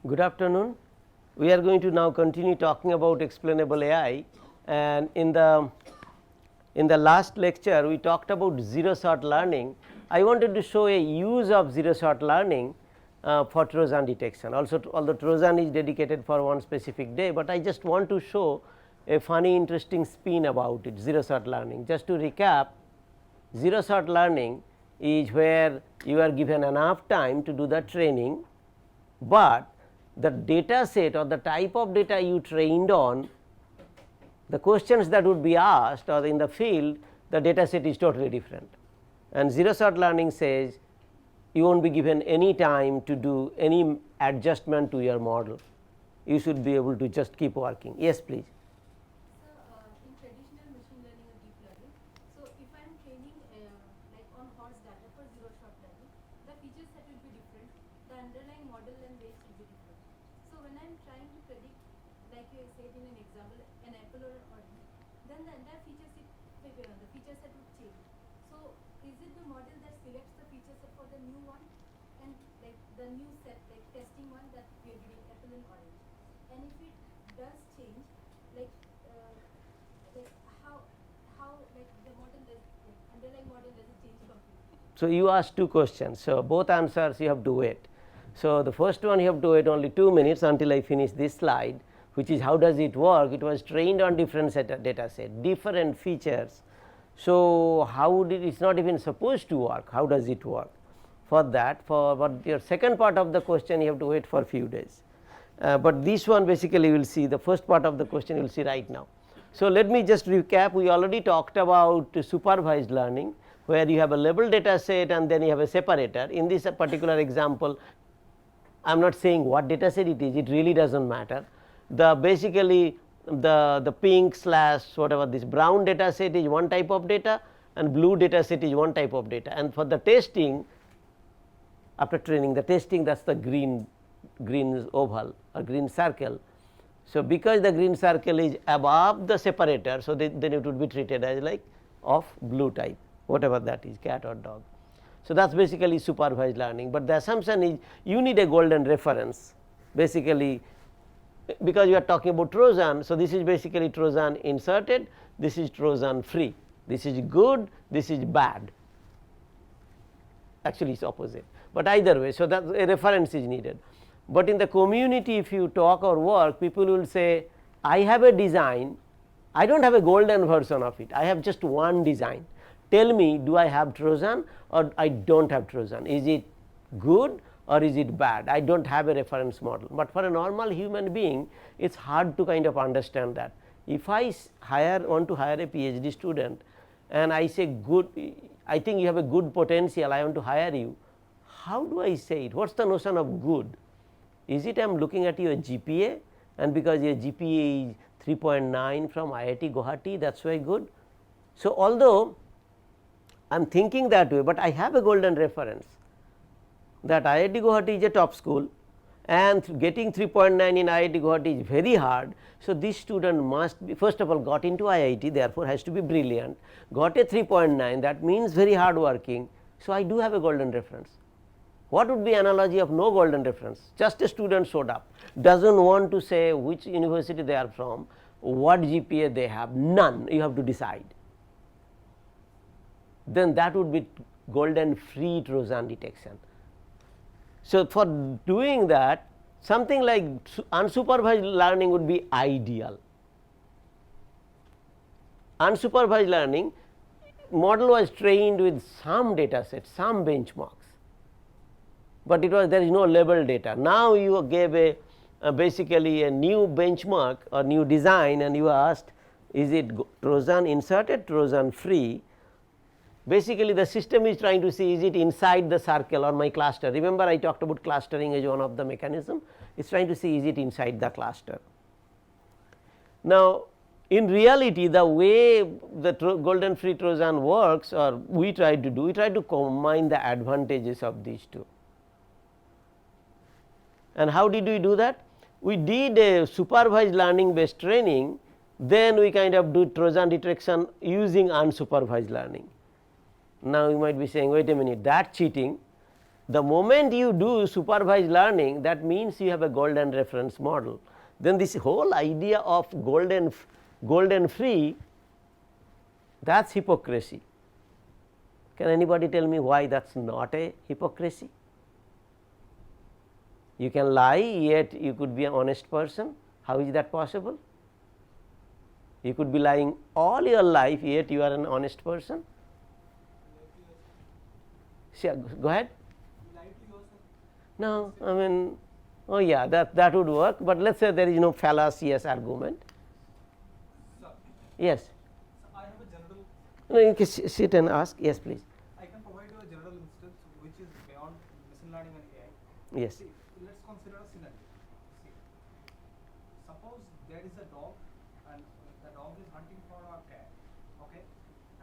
Good afternoon. We are going to now continue talking about explainable AI, and in the last lecture we talked about zero shot learning. I wanted to show a use of zero shot learning for Trojan detection. Also, although Trojan is dedicated for one specific day, but I just want to show a funny interesting spin about it, zero shot learning. Just to recap, zero shot learning is where you are given enough time to do the training, but the data set or the type of data you trained on, the questions that would be asked or in the field, the data set is totally different. And zero shot learning says you won't be given any time to do any adjustment to your model. You should be able to just keep working. Yes, please. In traditional machine learning or deep learning, so if I am training like on horse data for zero shot learning, the feature set will be different, the underlying model and weights will be different. So when I am trying to predict, like you said in an example, an apple or an orange, then the entire feature set would change. So is it the model that selects the feature set for the new one, and like the new set, like testing one that we are giving apple and orange, and if it does change, like how like the model does, like underlying model doesn't change completely. So, you asked two questions. So, both answers you have to wait. So, the first one you have to wait only 2 minutes until I finish this slide, which is how does it work. It was trained on different set of data set, different features. So, how would it is not even supposed to work, how does it work? For that, for what your second part of the question you have to wait for few days, but this one basically you will see the first part of the question you will see right now. So, let me just recap. We already talked about supervised learning, where you have a label data set and then you have a separator. In this particular example, I am not saying what data set it is, it really does not matter. The basically the pink slash whatever this brown data set is one type of data and blue data set is one type of data, and for the testing, after training, the testing, that is the green oval or green circle. So, because the green circle is above the separator, so then it would be treated as like of blue type, whatever that is, cat or dog. So, that is basically supervised learning, but the assumption is you need a golden reference basically, because you are talking about Trojan. So, this is basically Trojan inserted, this is Trojan free, this is good, this is bad, actually it is opposite, but either way. So, that a reference is needed. But in the community, if you talk or work, people will say I have a design, I do not have a golden version of it, I have just one design, tell me do I have Trojan or I do not have Trojan, is it good or is it bad, I do not have a reference model. But for a normal human being it is hard to kind of understand that. If I want to hire a PhD student and I say good, I think you have a good potential, I want to hire you, how do I say it, what is the notion of good? Is it I am looking at your GPA, and because your GPA is 3.9 from IIT Guwahati, that is why good. So, although I am thinking that way, but I have a golden reference that IIT Guwahati is a top school and getting 3.9 in IIT Guwahati is very hard. So, this student must be, first of all, got into IIT, therefore, has to be brilliant, got a 3.9, that means very hard working. So, I do have a golden reference. What would be analogy of no golden reference? Just a student showed up, does not want to say which university they are from, what GPA they have, none, you have to decide. Then that would be golden free Trojan detection. So, for doing that, something like unsupervised learning would be ideal. Unsupervised learning model was trained with some data set, some benchmarks, but it was there is no label data. Now, you gave a basically a new benchmark or new design and you asked is it Trojan inserted, Trojan free. Basically the system is trying to see is it inside the circle or my cluster. Remember I talked about clustering as one of the mechanism, it is trying to see is it inside the cluster. Now, in reality the way the golden free Trojan works, or we try to do, we try to combine the advantages of these two. And how did we do that? We did a supervised learning based training, then we kind of do Trojan detection using unsupervised learning. Now, you might be saying wait a minute, that cheating, The moment you do supervised learning, that means you have a golden reference model. Then this whole idea of golden free, that is hypocrisy. Can anybody tell me why that is not a hypocrisy? You can lie, yet you could be an honest person. How is that possible? You could be lying all your life, yet you are an honest person. Sure, go ahead. No, I mean, oh yeah, that would work, but let us say there is no fallacious argument. Sir, Yes. I have a general. No, you can sit and ask. Yes, please. I can provide you a general instance which is beyond machine learning and AI. Yes. See, let's consider a scenario. See, suppose there is a dog and the dog is hunting for a cat. Okay,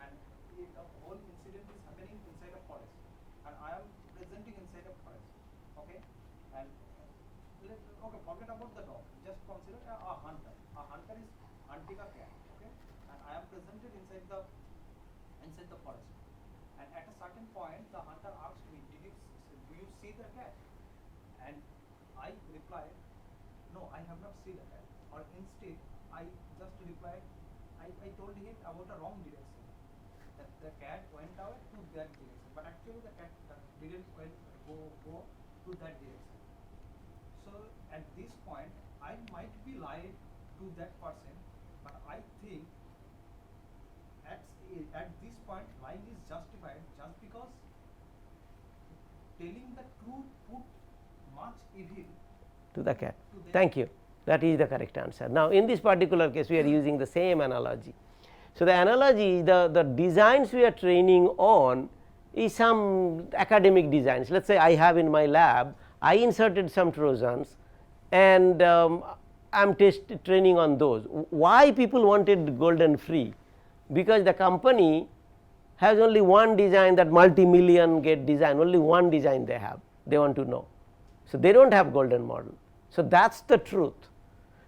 and the whole incident is happening inside a forest, and I am presenting inside a forest. Okay, and okay, forget about the dog. Just consider a hunter. A hunter is hunting a cat. Okay, and I am presented inside the forest. And at a certain point, the hunter asked me, do you see the cat? And I replied, no, I have not seen the cat. Or instead, I just replied, I told him about a wrong direction. That the cat went away to that direction, but actually the cat didn't go to that direction. So at this point, I might be lying to that person, but I think at this point lying is justified just because telling the truth put much evil To the cat. to them. Thank you. That is the correct answer. Now, in this particular case, we are using the same analogy. So, the analogy, the designs we are training on is some academic designs. Let us say I have in my lab, I inserted some Trojans and I am training on those. Why people wanted golden free? Because the company has only one design, that multi-million get design, only one design they have, they want to know. So, they do not have golden model. So, that is the truth,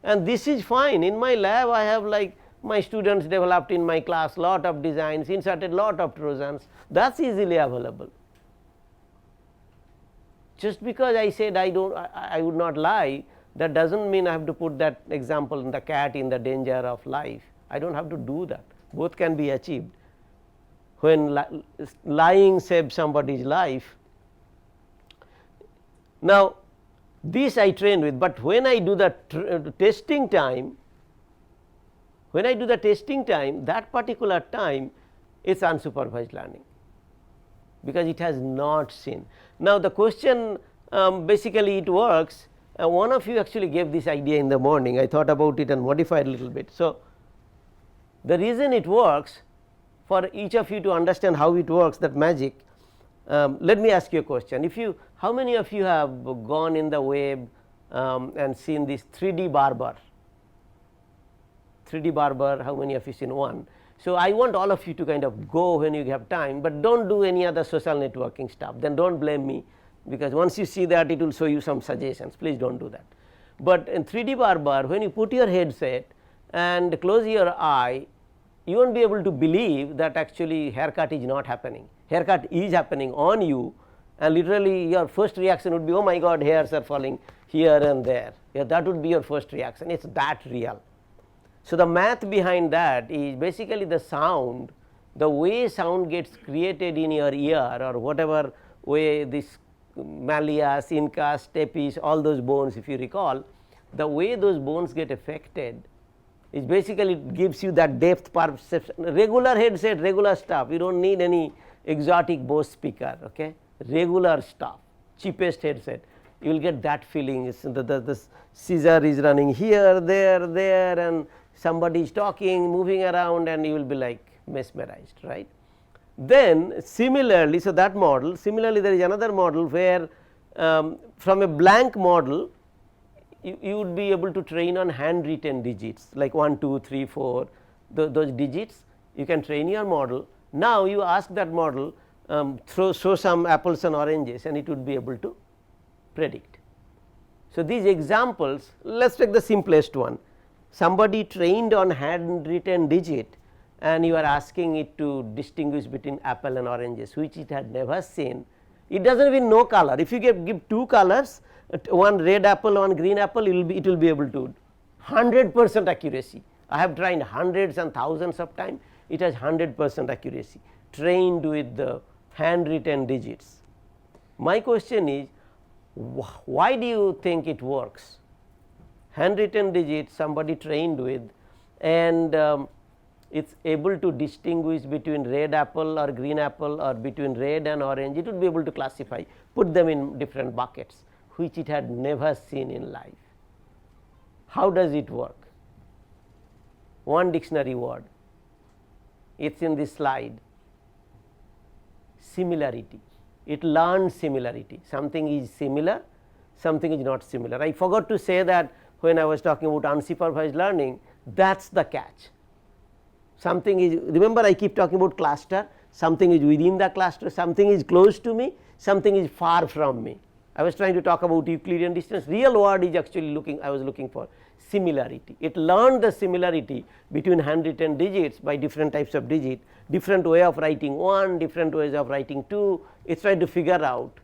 and this is fine. In my lab I have, like, my students developed in my class lot of designs, inserted lot of Trojans, that is easily available. Just because I said I would not lie, that does not mean I have to put that example in the cat in the danger of life. I do not have to do that, both can be achieved. When lying saves somebody's life. Now, this I train with, but when I do the testing time, that particular time is unsupervised learning, because it has not seen. Now, the question basically it works. One of you actually gave this idea in the morning. I thought about it and modified a little bit. So, the reason it works, for each of you to understand how it works, that magic, let me ask you a question. How many of you have gone in the web and seen this 3D barber? 3D barber, how many of you seen one? So, I want all of you to kind of go when you have time, but do not do any other social networking stuff, then do not blame me, because once you see that, it will show you some suggestions, please do not do that. But in 3D barber, when you put your headset and close your eye, you will not be able to believe that actually haircut is not happening. Haircut is happening on you, and literally your first reaction would be, oh my God, hairs are falling here and there. Yeah, that would be your first reaction, it is that real. So, the math behind that is basically the sound, the way sound gets created in your ear, or whatever way this malleus, incus, stapes, all those bones, if you recall, the way those bones get affected is basically it gives you that depth perception. Regular headset, regular stuff, you do not need any exotic Bose speaker, okay? Regular stuff, cheapest headset, you will get that feeling. The scissor is running here, there, and somebody is talking, moving around, and you will be like mesmerized, right. Then similarly, so that model, similarly there is another model where from a blank model you would be able to train on handwritten digits like 1, 2, 3, 4, those digits you can train your model. Now, you ask that model show some apples and oranges, and it would be able to predict. So, these examples, let us take the simplest one. Somebody trained on handwritten digit, and you are asking it to distinguish between apple and oranges, which it had never seen. It does not even know color. If you give two colors, one red apple, one green apple, it will be able to 100% accuracy. I have tried hundreds and thousands of times, it has 100% accuracy, trained with the handwritten digits. My question is, why do you think it works? Handwritten digits somebody trained with, and it's able to distinguish between red apple or green apple or between red and orange. It would be able to classify, put them in different buckets, which it had never seen in life. How does it work? One dictionary word, it's in this slide. Similarity. It learns similarity. Something is similar, something is not similar. I forgot to say that when I was talking about unsupervised learning, that is the catch. Something is, remember I keep talking about cluster, something is within the cluster, something is close to me, something is far from me. I was trying to talk about Euclidean distance. Real word is actually I was looking for similarity. It learned the similarity between handwritten digits by different types of digit, different way of writing 1, different ways of writing 2. It is trying to figure out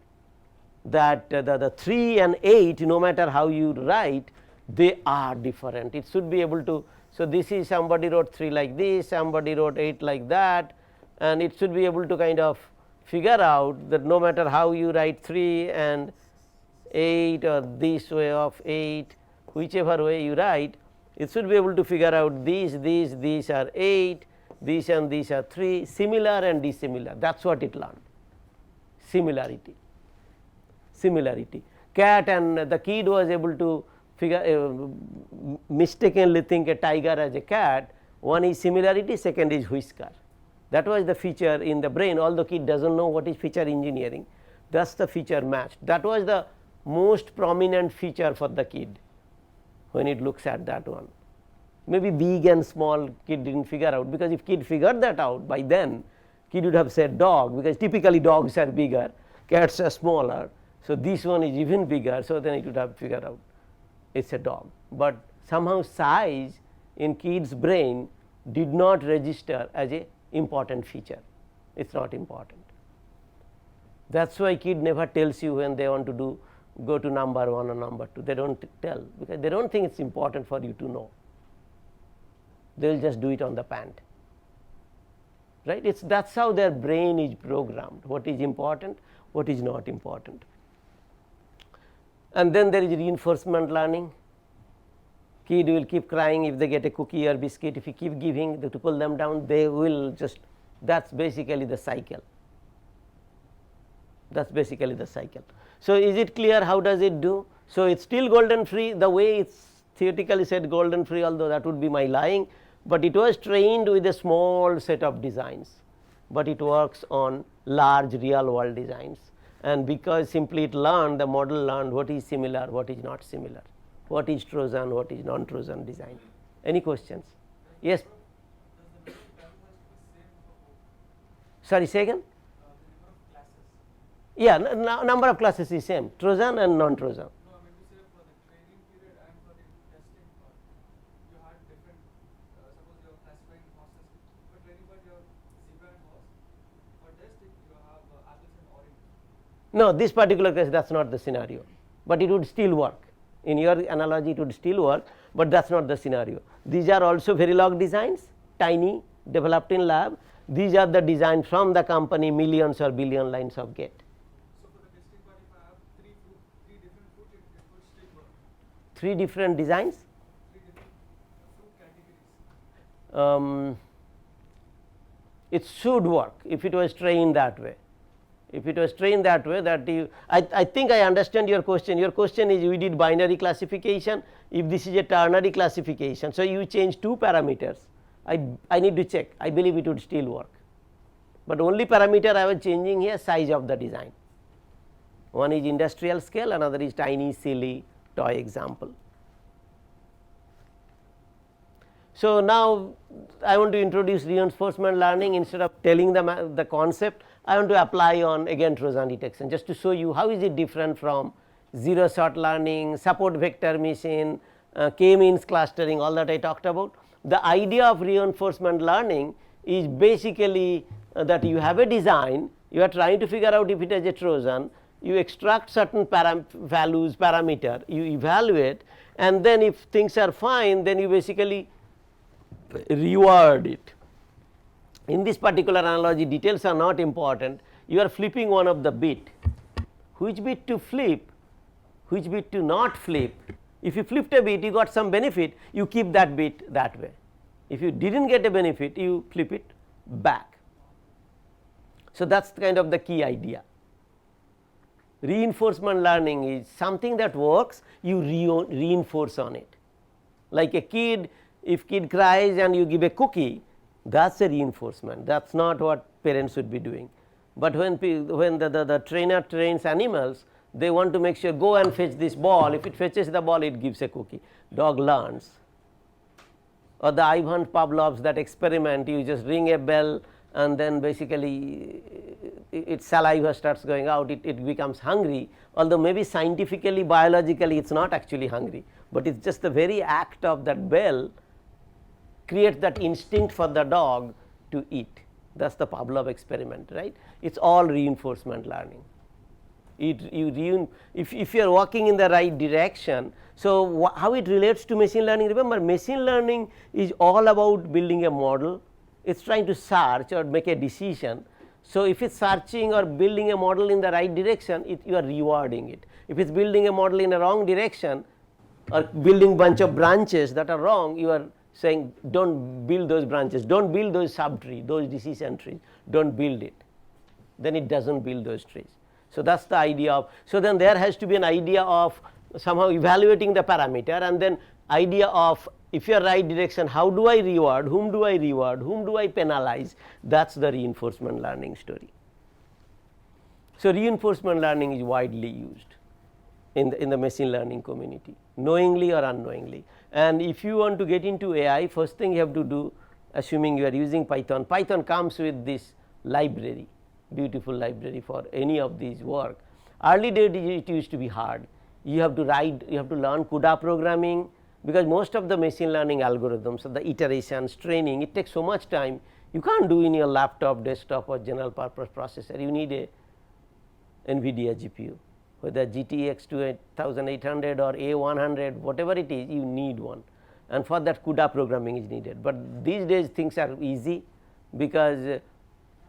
that the 3 and 8, no matter how you write, they are different. It should be able to. So, this is somebody wrote 3 like this, somebody wrote 8 like that, and it should be able to kind of figure out that no matter how you write 3 and 8 or this way of 8, whichever way you write, it should be able to figure out these are 8, these and these are 3, similar and dissimilar. That is what it learned, similarity. Cat, and the kid was able to figure mistakenly think a tiger as a cat. One is similarity, second is whisker. That was the feature in the brain, although kid does not know what is feature engineering. That is the feature matched. That was the most prominent feature for the kid when it looks at that one. Maybe big and small kid did not figure out, because if kid figured that out by then, kid would have said dog, because typically dogs are bigger, cats are smaller. So, this one is even bigger, so then it would have figured out it is a dog, but somehow size in kid's brain did not register as a important feature. It is not important. That is why kid never tells you when they want to go to number 1 or number 2, they do not tell, because they do not think it is important for you to know. They will just do it on the pant, right. That is how their brain is programmed, what is important, what is not important. And then there is reinforcement learning. Kid will keep crying if they get a cookie or biscuit. If you keep giving to pull them down, they will just, that is basically the cycle. That is basically the cycle. So, is it clear how does it do? So, it is still golden free, the way it is theoretically said golden free, although that would be my lying, but it was trained with a small set of designs, but it works on large real world designs. And because simply it learned, the model learned what is similar, what is not similar, what is Trojan, what is non Trojan design. Any questions? Yes. Sorry, say again. Yeah, number of classes is same, Trojan and non Trojan. No, I mean to say for the training period and for the testing part, you had different, suppose you are classifying horses. For training part you have zebra and horse. For testing you have apples and orange. No, this particular case that is not the scenario, but it would still work. In your analogy it would still work, but that is not the scenario. These are also Verilog designs, tiny, developed in lab. These are the designs from the company, millions or billion lines of gate. So for the testing part, if I have three different fruit, it would still work. 3 different designs? 3 different fruit categories. It should work if it was trained that way. If it was trained that way, that you, I think I understand your question. Your question is, we did binary classification, if this is a ternary classification. So, you change 2 parameters, I need to check, I believe it would still work, but only parameter I was changing here, size of the design. One is industrial scale, another is tiny silly toy example. So, now I want to introduce reinforcement learning. Instead of telling them the concept, I want to apply on again Trojan detection, just to show you how is it different from zero shot learning, support vector machine, k-means clustering, all that I talked about. The idea of reinforcement learning is basically that you have a design You are trying to figure out if it has a Trojan, you extract certain values, parameter, you evaluate, and then if things are fine, then you basically reward it. In this particular analogy, details are not important, you are flipping one of the bit. Which bit to flip, which bit to not flip. If you flipped a bit, you got some benefit, you keep that bit that way. If you did not get a benefit, you flip it back. So, that is kind of the key idea. Reinforcement learning is something that works, you reinforce on it. Like a kid, if kid cries and you give a cookie, that is a reinforcement, that is not what parents should be doing. But when the trainer trains animals, they want to make sure go and fetch this ball, if it fetches the ball it gives a cookie, dog learns. Or the Ivan Pavlov's that experiment, you just ring a bell and then basically its saliva starts going out, it becomes hungry, although maybe scientifically, biologically it is not actually hungry, but it is just the very act of that bell creates that instinct for the dog to eat. That is the Pavlov experiment, right. It is all reinforcement learning. If you are walking in the right direction. So, how it relates to machine learning? Remember, machine learning is all about building a model, it is trying to search or make a decision. So, if it is searching or building a model in the right direction, you are rewarding it. If it is building a model in a wrong direction or building bunch of branches that are wrong, you are saying do not build those branches, do not build those subtree, those decision trees, do not build it, then it does not build those trees. So, that is the idea of, so then there has to be an idea of somehow evaluating the parameter, and then idea of if you are right direction, how do I reward, whom do I penalize, that is the reinforcement learning story. So, reinforcement learning is widely used in the machine learning community, knowingly or unknowingly. And if you want to get into AI, first thing you have to do, assuming you are using Python, Python comes with this library, beautiful library for any of these work. Early days it used to be hard, you have to write, you have to learn CUDA programming, because most of the machine learning algorithms, the iterations, training, it takes so much time, you can't do in your laptop, desktop or general purpose processor, you need a NVIDIA GPU, whether GTX 2800 or A100, whatever it is, you need one, and for that CUDA programming is needed. But these days things are easy, because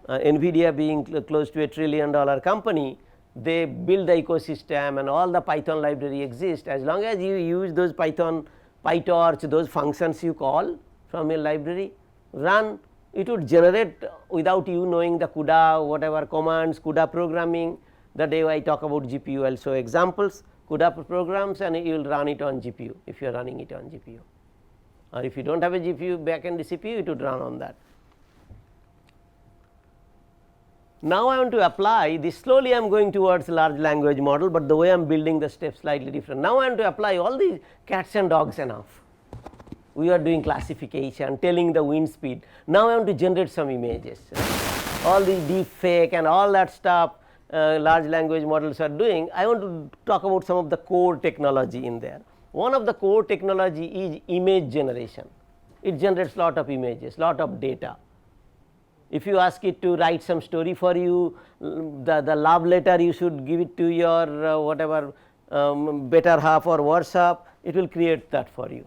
NVIDIA being close to $1 trillion company, they build the ecosystem and all the Python library exists. As long as you use those Python, PyTorch, those functions you call from a library, run, it would generate without you knowing the CUDA, whatever commands, CUDA programming. The day I talk about GPU, I will show examples, CUDA programs, and you will run it on GPU if you are running it on GPU, or if you do not have a GPU backend CPU, it would run on that. Now, I want to apply this, slowly I am going towards large language model, but the way I am building the steps slightly different. Now, I want to apply all these cats and dogs enough. We are doing classification, telling the wind speed. Now, I want to generate some images, right? All these deep fake and all that stuff large language models are doing. I want to talk about some of the core technology in there. One of the core technology is image generation. It generates lot of images, lot of data. If you ask it to write some story for you, the love letter you should give it to your whatever better half or worse half, it will create that for you.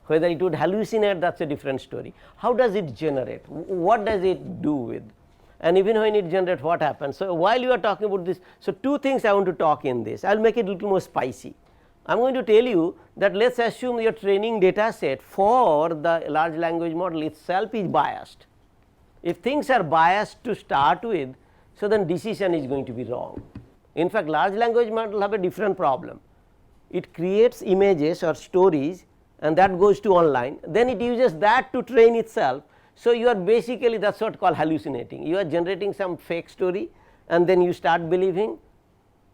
Whether it would hallucinate, that is a different story. How does it generate? What does it do with? And even when it generates, what happens? So, while you are talking about this, so two things I want to talk in this, I will make it a little more spicy. I am going to tell you that let us assume your training data set for the large language model itself is biased. If things are biased to start with, so then decision is going to be wrong. In fact, large language model have a different problem. It creates images or stories and that goes to online, then it uses that to train itself. So, you are basically, that is what called hallucinating. You are generating some fake story and then you start believing,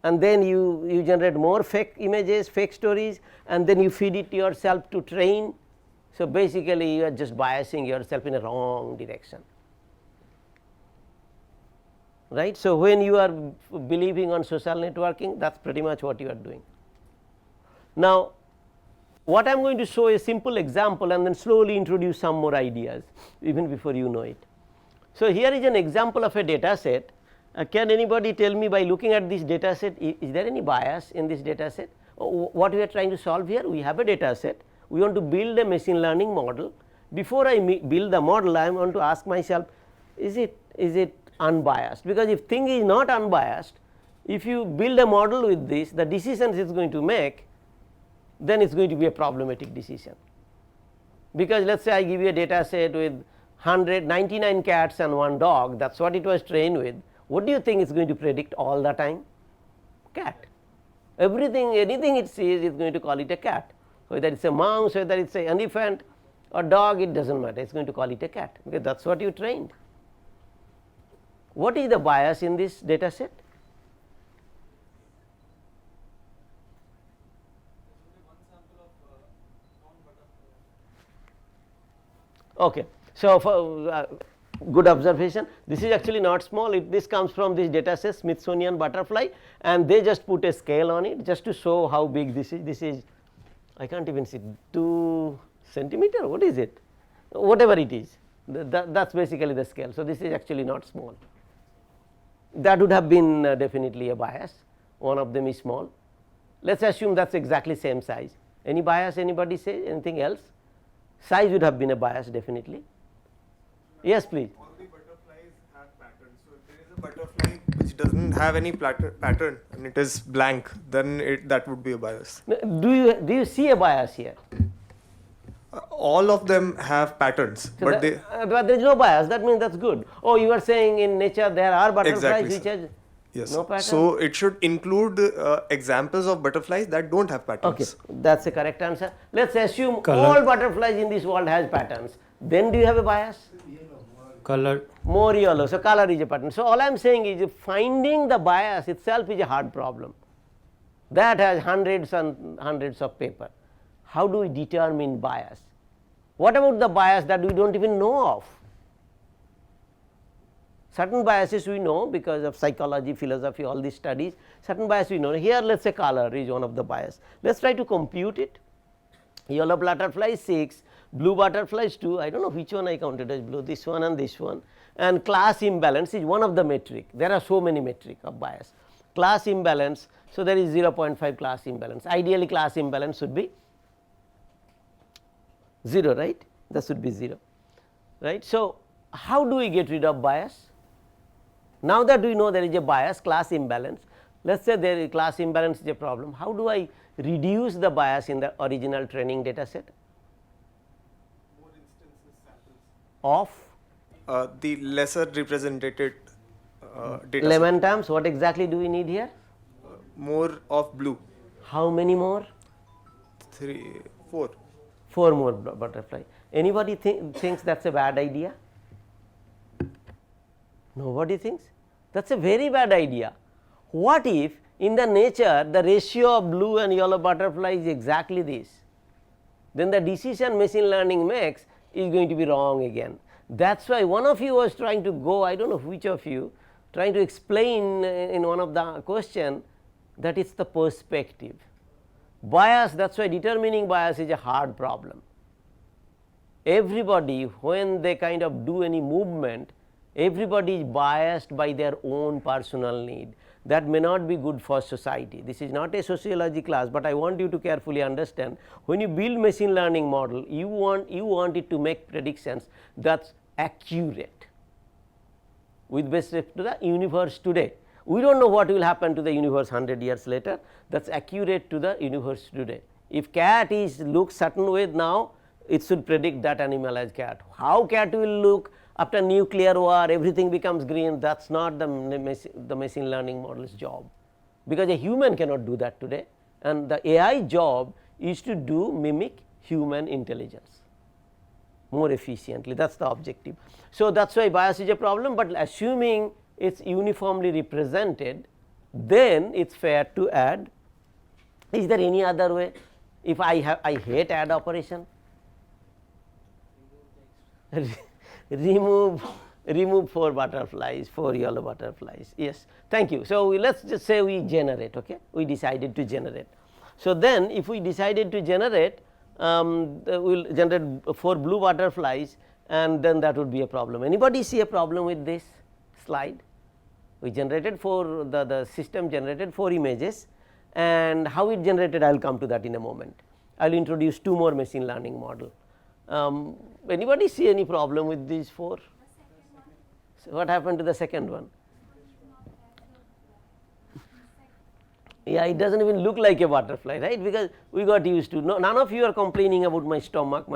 and then you generate more fake images, fake stories, and then you feed it yourself to train. So, basically you are just biasing yourself in a wrong direction, right. So, when you are believing on social networking, that is pretty much what you are doing. Now, what I am going to show a simple example and then slowly introduce some more ideas even before you know it. So, here is an example of a data set, Can anybody tell me by looking at this data set, is there any bias in this data set? What we are trying to solve here, we have a data set, we want to build a machine learning model. Before I build the model, I want to ask myself, is it unbiased? Because if thing is not unbiased, if you build a model with this, the decisions it's going to make, then it's going to be a problematic decision. Because let us say I give you a data set with 199 cats and 1 dog, that is what it was trained with. What do you think it's going to predict all the time? Cat. Everything, anything it sees, it's going to call it a cat. Whether it's a mouse, whether it's an elephant or dog, it doesn't matter, it's going to call it a cat, because that's what you trained. What is the bias in this data set? Okay. So, for good observation, this is actually not small, this comes from this data set Smithsonian butterfly, and they just put a scale on it just to show how big this is. This is, I can't even see, 2 centimeter, what is it? Whatever it is, that is basically the scale. So, this is actually not small. That would have been definitely a bias, one of them is small. Let us assume that is exactly same size. Any bias, anybody say anything else? Size would have been a bias definitely. Yes, please. All the butterflies have patterns. So if there is a butterfly which doesn't have any pattern and it is blank, then that would be a bias. Do you see a bias here? All of them have patterns, So but but there is no bias. That means that is good. Oh, you are saying in nature there are butterflies Exactly, which sir. has yes. no pattern. So it should include examples of butterflies that don't have patterns. Okay, that is the correct answer. Let us assume Color. all butterflies in this world has patterns. Then do you have a bias? Color. More yellow. So color is a pattern. So all I am saying is finding the bias itself is a hard problem. That has hundreds and hundreds of paper. How do we determine bias? What about the bias that we don't even know of? Certain biases we know because of psychology, philosophy, all these studies, certain bias we know. Here let us say color is one of the bias. Let us try to compute it. Yellow butterfly 6, blue butterflies 2, I do not know which one I counted as blue, this one and this one, and class imbalance is one of the metric. There are so many metric of bias. Class imbalance, so there is 0.5 class imbalance. Ideally class imbalance should be 0, right? That should be 0, right. So, how do we get rid of bias? Now that we know there is a bias, class imbalance, let us say there is class imbalance is a problem. How do I reduce the bias in the original training data set? More instances, samples. Of The lesser represented data. 11 times, what exactly do we need here? More of blue. How many more? 3, 4. 4 more butterfly. Anybody thinks that is a bad idea? Nobody thinks? That is a very bad idea. What if in the nature the ratio of blue and yellow butterfly is exactly this? Then the decision machine learning makes is going to be wrong again. That is why one of you was trying to go, I do not know which of you, trying to explain in one of the question that it is the perspective. Bias, that is why determining bias is a hard problem. Everybody, when they kind of do any movement, everybody is biased by their own personal need. That may not be good for society. This is not a sociology class, but I want you to carefully understand, when you build machine learning model, you want it to make predictions that is accurate with respect to the universe today. We do not know what will happen to the universe 100 years later, that is accurate to the universe today. If cat looks certain way now, it should predict that animal as cat. How cat will look after nuclear war, everything becomes green, that is not the machine learning model's job, because a human cannot do that today, and the AI job is to mimic human intelligence more efficiently, that is the objective. So, that is why bias is a problem, but assuming it is uniformly represented, then it is fair to add. Is there any other way? If I hate add operation, remove 4 butterflies, 4 yellow butterflies, yes, thank you. So, let us just say we generate, okay, we decided to generate. So, then if we decided to generate, we will generate 4 blue butterflies, and then that would be a problem. Anybody see a problem with this slide? We generated 4, the system generated 4 images, and how it generated I will come to that in a moment. I will introduce 2 more machine learning model. Anybody see any problem with these 4? So what happened to the second one? Yeah, it does not even look like a butterfly, right, because we got used to. No, none of you are complaining about my stomach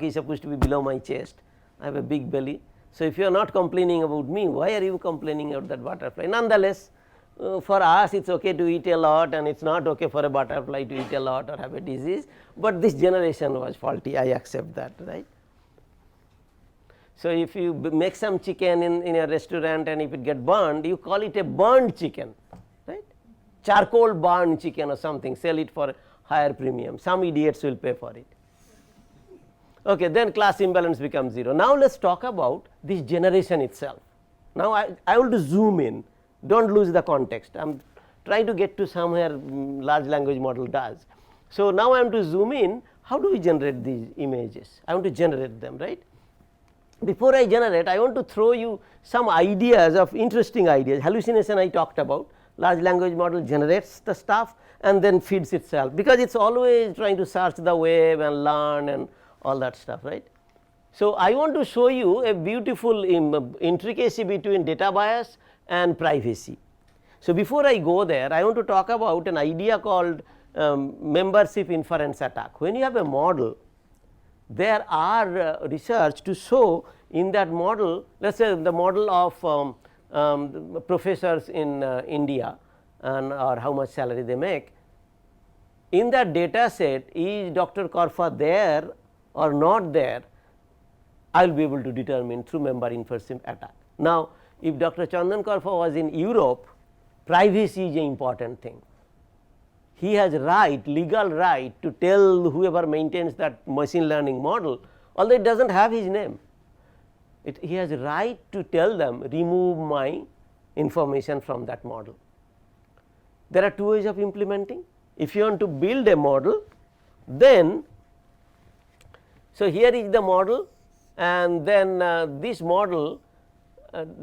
is supposed to be below my chest, I have a big belly. So, if you are not complaining about me, why are you complaining about that butterfly? Nonetheless, for us it is okay to eat a lot, and it is not okay for a butterfly to eat a lot or have a disease, but this generation was faulty, I accept that, right. So, if you make some chicken in a restaurant and if it get burned, you call it a burned chicken, right, charcoal burned chicken or something, sell it for higher premium, some idiots will pay for it. Okay, then class imbalance becomes 0. Now, let us talk about this generation itself. Now, I want to zoom in, do not lose the context, I am trying to get to somewhere large language model does. So, now I am to zoom in, how do we generate these images? I want to generate them, right. Before I generate, I want to throw you some ideas of interesting ideas. Hallucination I talked about, large language model generates the stuff and then feeds itself, because it is always trying to search the web and learn and all that stuff, right. So, I want to show you a beautiful intricacy between data bias and privacy. So, before I go there, I want to talk about an idea called membership inference attack. When you have a model, there are research to show in that model, let us say the model of professors in India and or how much salary they make. In that data set, is Dr. Karfa there or not there, I will be able to determine through member inference attack. Now, if Dr. Chandan Karfa was in Europe, privacy is an important thing. He has right, legal right to tell whoever maintains that machine learning model, although it does not have his name. He has right to tell them remove my information from that model. There are 2 ways of implementing. If you want to build a model, then so here is the model, and then this model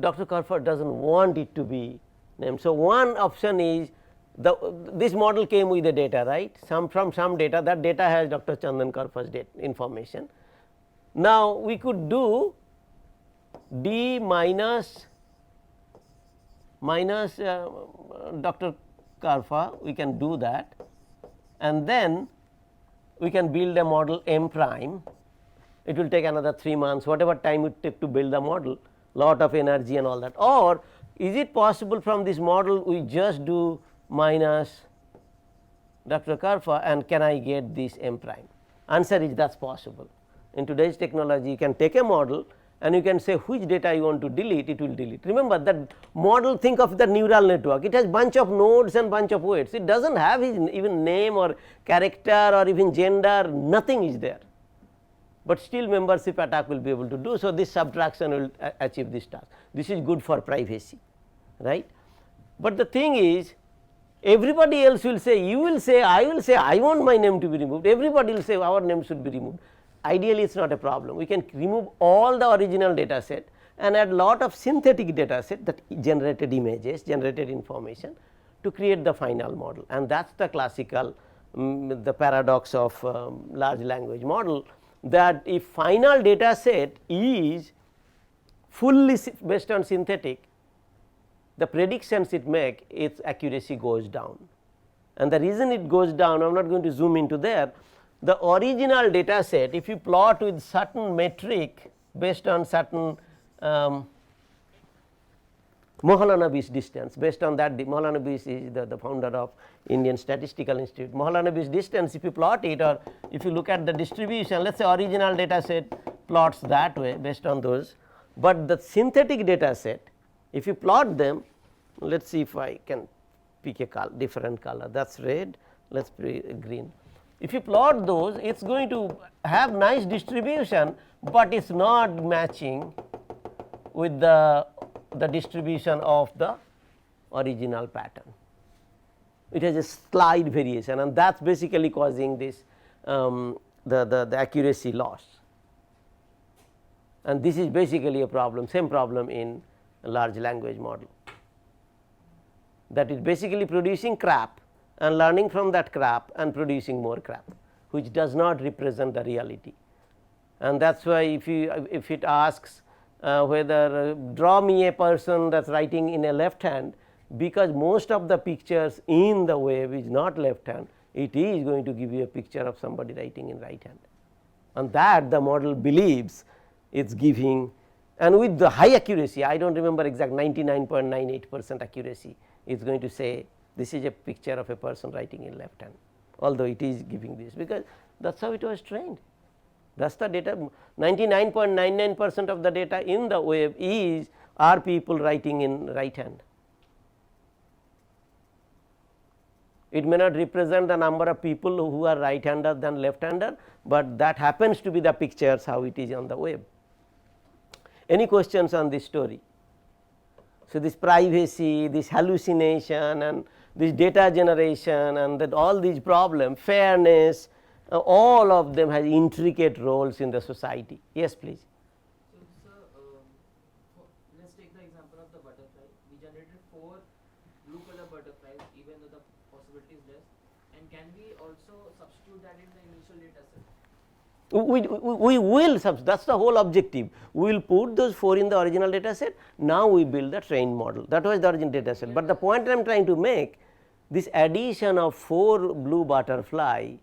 Dr. Karfa does not want it to be named. So, one option is this model came with the data, right, from some data, that data has Dr. Chandan Karfa's information. Now, we could do D minus Dr. Karfa, we can do that, and then we can build a model M prime. It will take another 3 months, whatever time it take to build the model, lot of energy and all that. Or is it possible from this model we just do minus Dr. Karfa, and can I get this M prime? Answer is that is possible. In today's technology, you can take a model and you can say which data you want to delete, it will delete. Remember that model, think of the neural network, it has bunch of nodes and bunch of weights, it does not have his even name or character or even gender, nothing is there, but still membership attack will be able to do. So, this subtraction will achieve this task. This is good for privacy, right. But the thing is, everybody else will say, you will say, I want my name to be removed, everybody will say our name should be removed. Ideally, it is not a problem. We can remove all the original data set and add lot of synthetic data set that generated images, generated information to create the final model, and that is the classical the paradox of large language model, that if final data set is fully based on synthetic, the predictions it make, its accuracy goes down, and the reason it goes down, I am not going to zoom into there. The original data set, if you plot with certain metric based on certain Mohalanabish distance, based on that Mohalanabish is the founder of Indian Statistical Institute. Mohalanabish distance, if you plot it, or if you look at the distribution, let us say original data set plots that way based on those, but the synthetic data set, if you plot them, let us see if I can pick a different color, that is red, let us pick green. If you plot those, it is going to have nice distribution, but it is not matching with the distribution of the original pattern. It has a slight variation, and that is basically causing this the accuracy loss, and this is basically a problem, same problem in a large language model. that is basically producing crap and learning from that crap and producing more crap, which does not represent the reality. And that is why if it asks whether draw me a person that is writing in a left hand, because most of the pictures in the web is not left hand, it is going to give you a picture of somebody writing in right hand, and that the model believes it is giving, and with the high accuracy, I do not remember exact 99.98% accuracy, it is going to say this is a picture of a person writing in left hand, although it is giving this, because that is how it was trained. That is the data. 99.99% of the data in the web are people writing in right hand. It may not represent the number of people who are right hander than left hander, but that happens to be the pictures how it is on the web. Any questions on this story? So, this privacy, this hallucination and this data generation and that all these problems, fairness, all of them has intricate roles in the society. Yes, please. So, sir, let's take the example of the butterfly. We generated 4 blue color butterflies even though the possibility is less, and can we also substitute that in the initial data set? We will that is the whole objective. We will put those 4 in the original data set. Now, we build the trained model, that was the original data set, but the point I am trying to make, this addition of 4 blue butterfly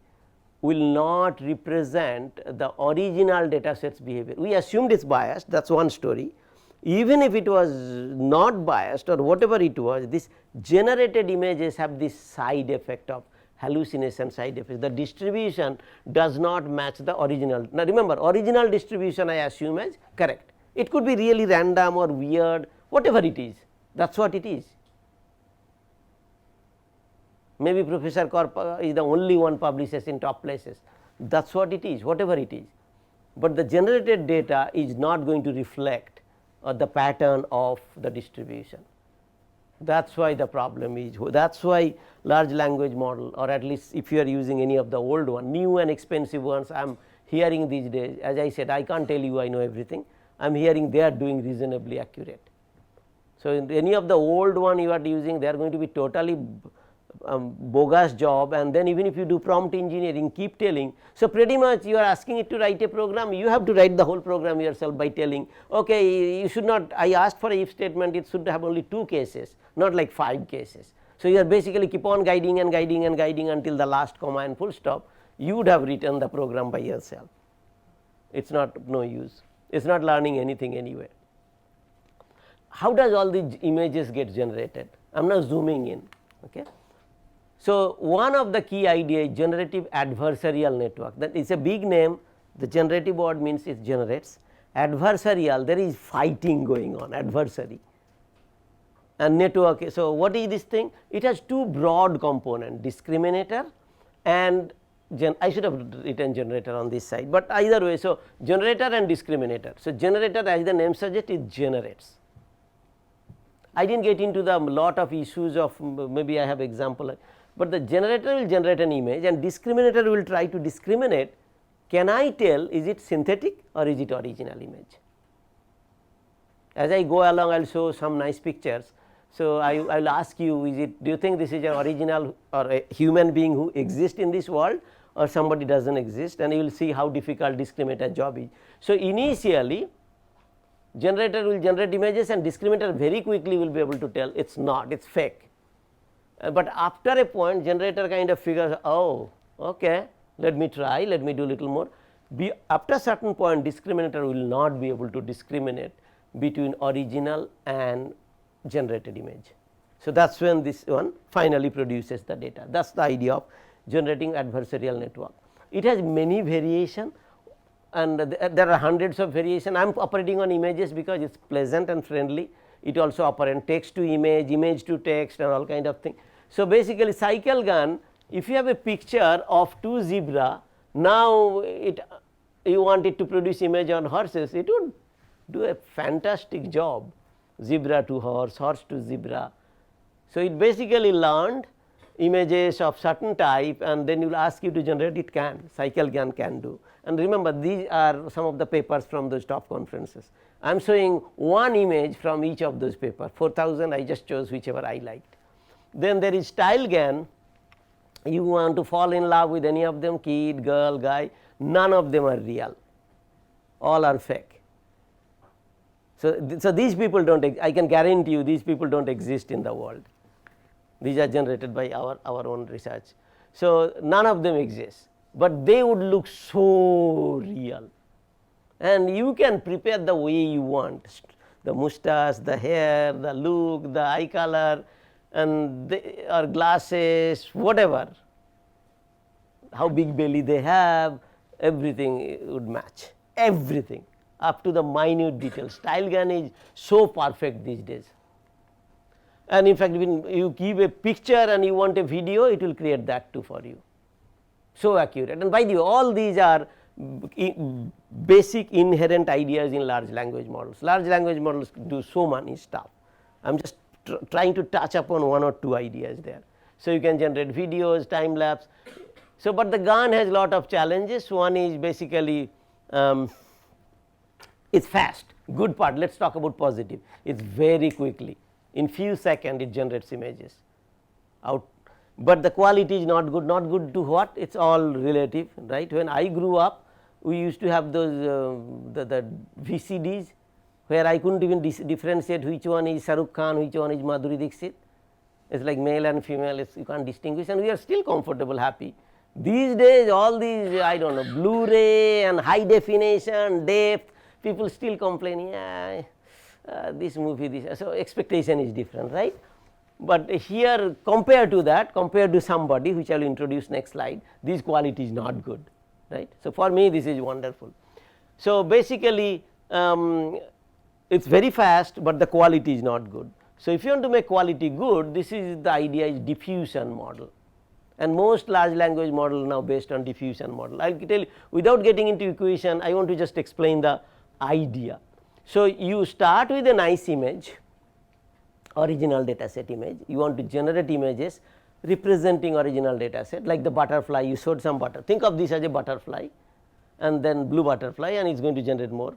will not represent the original data set's behavior. We assumed it is biased, that is one story. Even if it was not biased or whatever it was, this generated images have this side effect of hallucination side effect. The distribution does not match the original. Now, remember, original distribution I assume as correct. It could be really random or weird, whatever it is, that is what it is. Maybe Professor Korp is the only one publishes in top places, that is what it is, whatever it is, but the generated data is not going to reflect the pattern of the distribution. That is why the problem is, that is why large language model, or at least if you are using any of the old one, new and expensive ones I am hearing these days. As I said, I can't tell you I know everything, I am hearing they are doing reasonably accurate. So, in any of the old one you are using, they are going to be totally bogus job, and then even if you do prompt engineering, keep telling. So, pretty much you are asking it to write a program, you have to write the whole program yourself by telling, okay, you should not, I asked for a if statement, it should have only 2 cases, not like 5 cases. So, you are basically keep on guiding and guiding and guiding until the last comma and full stop, you would have written the program by yourself. It is not no use, it is not learning anything anyway. How does all these images get generated? I am now zooming in. Okay. So, one of the key idea is generative adversarial network, that is a big name, the generative word means it generates, adversarial there is fighting going on, adversary and network. So, what is this thing? It has 2 broad components, discriminator and I should have written generator on this side, but either way. So, generator and discriminator. So, generator as the name suggests it generates. I did not get into the lot of issues of maybe I have example, but the generator will generate an image and discriminator will try to discriminate, can I tell is it synthetic or is it original image. As I go along I will show some nice pictures. So, I will ask you, is it, do you think this is an original or a human being who exists in this world or somebody does not exist, and you will see how difficult discriminator job is. So, initially generator will generate images and discriminator very quickly will be able to tell it is not, it is fake. But after a point generator kind of figures, oh okay, let me try, let me do little more. After certain point discriminator will not be able to discriminate between original and generated image. So, that is when this one finally produces the data, that is the idea of generating adversarial network. It has many variation and there are hundreds of variation. I am operating on images because it is pleasant and friendly. It also operates text to image, image to text and all kind of thing. So, basically cycle gun, if you have a picture of 2 zebra, now you want it to produce image on horses, it would do a fantastic job, zebra to horse, horse to zebra. So, it basically learned images of certain type and then you will ask you to generate, it can, cycle gun can do. And remember, these are some of the papers from those top conferences. I am showing one image from each of those papers, 4000 I just chose whichever I liked. Then there is style GAN. You want to fall in love with any of them, kid, girl, guy, none of them are real, all are fake. So these people don't, I can guarantee you these people don't exist in the world. These are generated by our own research. So none of them exist, but they would look so real, and you can prepare the way you want, the moustache, the hair, the look, the eye color, and or glasses, whatever, how big belly they have, everything would match, everything up to the minute details. Style GAN is so perfect these days, and in fact when you give a picture and you want a video, it will create that too for you, so accurate. And by the way, all these are basic inherent ideas in large language models. Large language models do so many stuff. I am just trying to touch upon one or two ideas there. So you can generate videos, time lapse. So, but the GAN has lot of challenges. One is basically it's fast, good part. Let us talk about positive. It's very quickly, in few seconds it generates images out, but the quality is not good. Not good to what? It's all relative, right? When I grew up, we used to have those the VCDs where I couldn't even differentiate which one is Shah Rukh Khan, which one is Madhuri Dixit. It's like male and female, you can't distinguish, and we are still comfortable, happy. These days all these, I don't know, Blu-ray and high definition, depth, people still complaining, yeah, this movie, this, so expectation is different, right? But here compared to that, compared to somebody which I will introduce next slide, this quality is not good, right. So for me this is wonderful. So basically it's very fast, but the quality is not good. So if you want to make quality good, this is the idea, is diffusion model, and most large language model now based on diffusion model. I will tell you without getting into equation, I want to just explain the idea. So you start with a nice image, original data set image, you want to generate images representing original data set, like the butterfly, you showed some think of this as a butterfly and then blue butterfly, and it is going to generate more.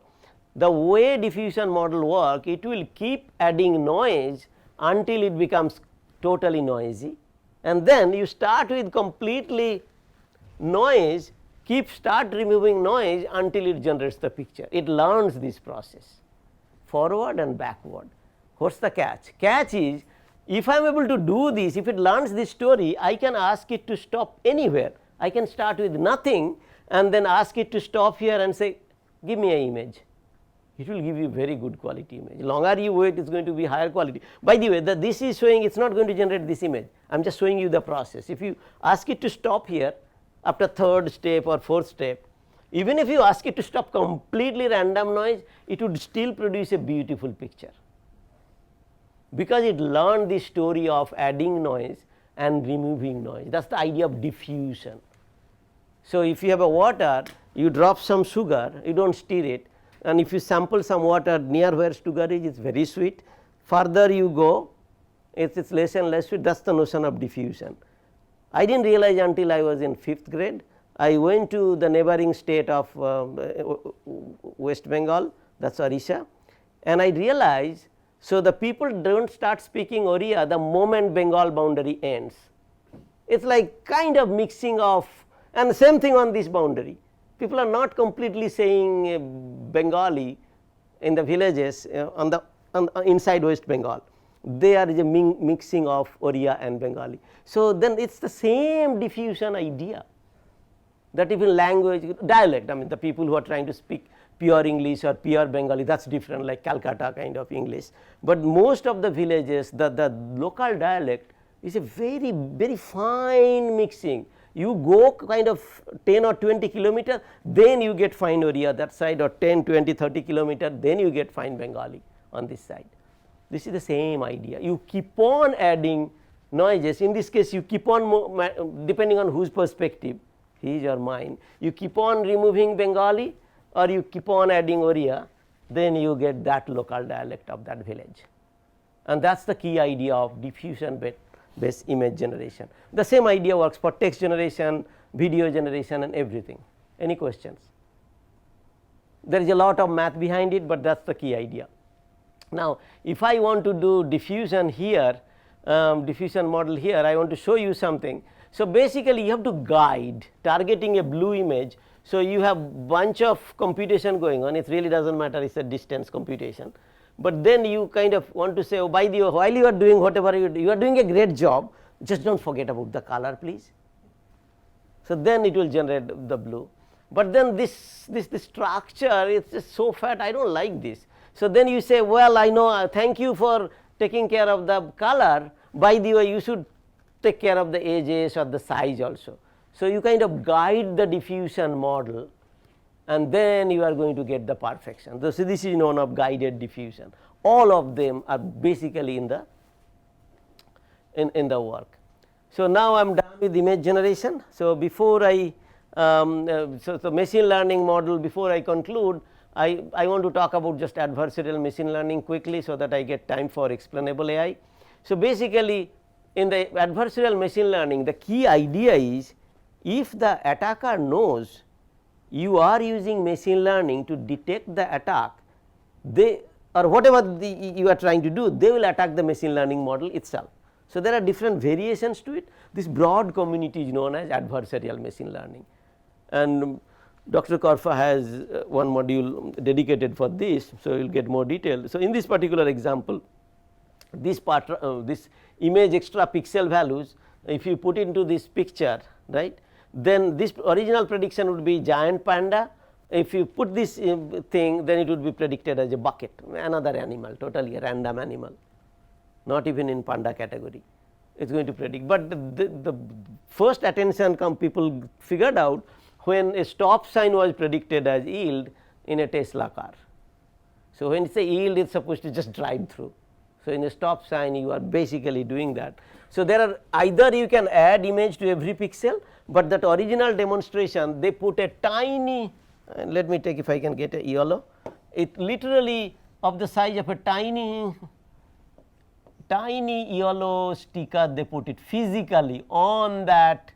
The way diffusion model work, it will keep adding noise until it becomes totally noisy, and then you start with completely noise, start removing noise until it generates the picture. It learns this process forward and backward. What is the catch? Catch is, if I am able to do this, if it learns this story, I can ask it to stop anywhere. I can start with nothing and then ask it to stop here and say, give me an image. It will give you very good quality image. Longer you wait, it is going to be higher quality. By the way, this is showing it is not going to generate this image. I am just showing you the process. If you ask it to stop here after third step or fourth step, even if you ask it to stop completely random noise, it would still produce a beautiful picture, because it learned the story of adding noise and removing noise. That is the idea of diffusion. So if you have a water, you drop some sugar, you do not stir it, and if you sample some water near where sugar is, it is very sweet. Further you go, it is less and less sweet. That is the notion of diffusion. I did not realize until I was in 5th grade. I went to the neighboring state of West Bengal, that is Orissa, and I realized, so the people do not start speaking Oriya the moment Bengal boundary ends. It is like kind of mixing of, and the same thing on this boundary. People are not completely saying Bengali in the villages on inside West Bengal. They are the mixing of Oriya and Bengali. So then it is the same diffusion idea, that even language, dialect, I mean the people who are trying to speak pure English or pure Bengali, that is different, like Calcutta kind of English. But most of the villages, the local dialect is a very, very fine mixing. You go kind of 10 or 20 kilometer, then you get fine Oriya that side, or 10, 20, 30 kilometer, then you get fine Bengali on this side. This is the same idea. You keep on adding noises. In this case, you keep on, depending on whose perspective, his or mine, you keep on removing Bengali or you keep on adding Oriya, then you get that local dialect of that village. And that is the key idea of diffusion based image generation. The same idea works for text generation, video generation, and everything. Any questions? There is a lot of math behind it, but that is the key idea. Now, if I want to do diffusion here, diffusion model here, I want to show you something. So, basically you have to guide targeting a blue image. So, you have bunch of computation going on, it really does not matter, it is a distance computation, but then you kind of want to say, oh, by the way, while you are doing whatever you are doing a great job, just do not forget about the color please. So, then it will generate the blue, but then this structure is just so fat, I do not like this. So, then you say, well, I know, thank you for taking care of the color, by the way you should take care of the edges or the size also. So, you kind of guide the diffusion model and then you are going to get the perfection. So, this is known of guided diffusion, all of them are basically in the work. So, now I am done with image generation. So, before I so machine learning model, before I conclude, I want to talk about just adversarial machine learning quickly, so that I get time for explainable AI. So, basically in the adversarial machine learning, the key idea is, if the attacker knows you are using machine learning to detect the attack, they or whatever you are trying to do, they will attack the machine learning model itself. So, there are different variations to it. This broad community is known as adversarial machine learning, and Dr. Korfa has one module dedicated for this. So, you will get more detail. So, in this particular example, this part this image extra pixel values, if you put into this picture, right, then this original prediction would be giant panda. If you put this thing, then it would be predicted as a bucket, another animal, totally a random animal, not even in panda category, it is going to predict. But the first attention people figured out when a stop sign was predicted as yield in a Tesla car. So, when it is a yield, it is supposed to just drive through. So, in a stop sign you are basically doing that. So, there are either you can add image to every pixel, but that original demonstration they put a tiny, let me take if I can get a yellow, it literally of the size of a tiny yellow sticker, they put it physically on that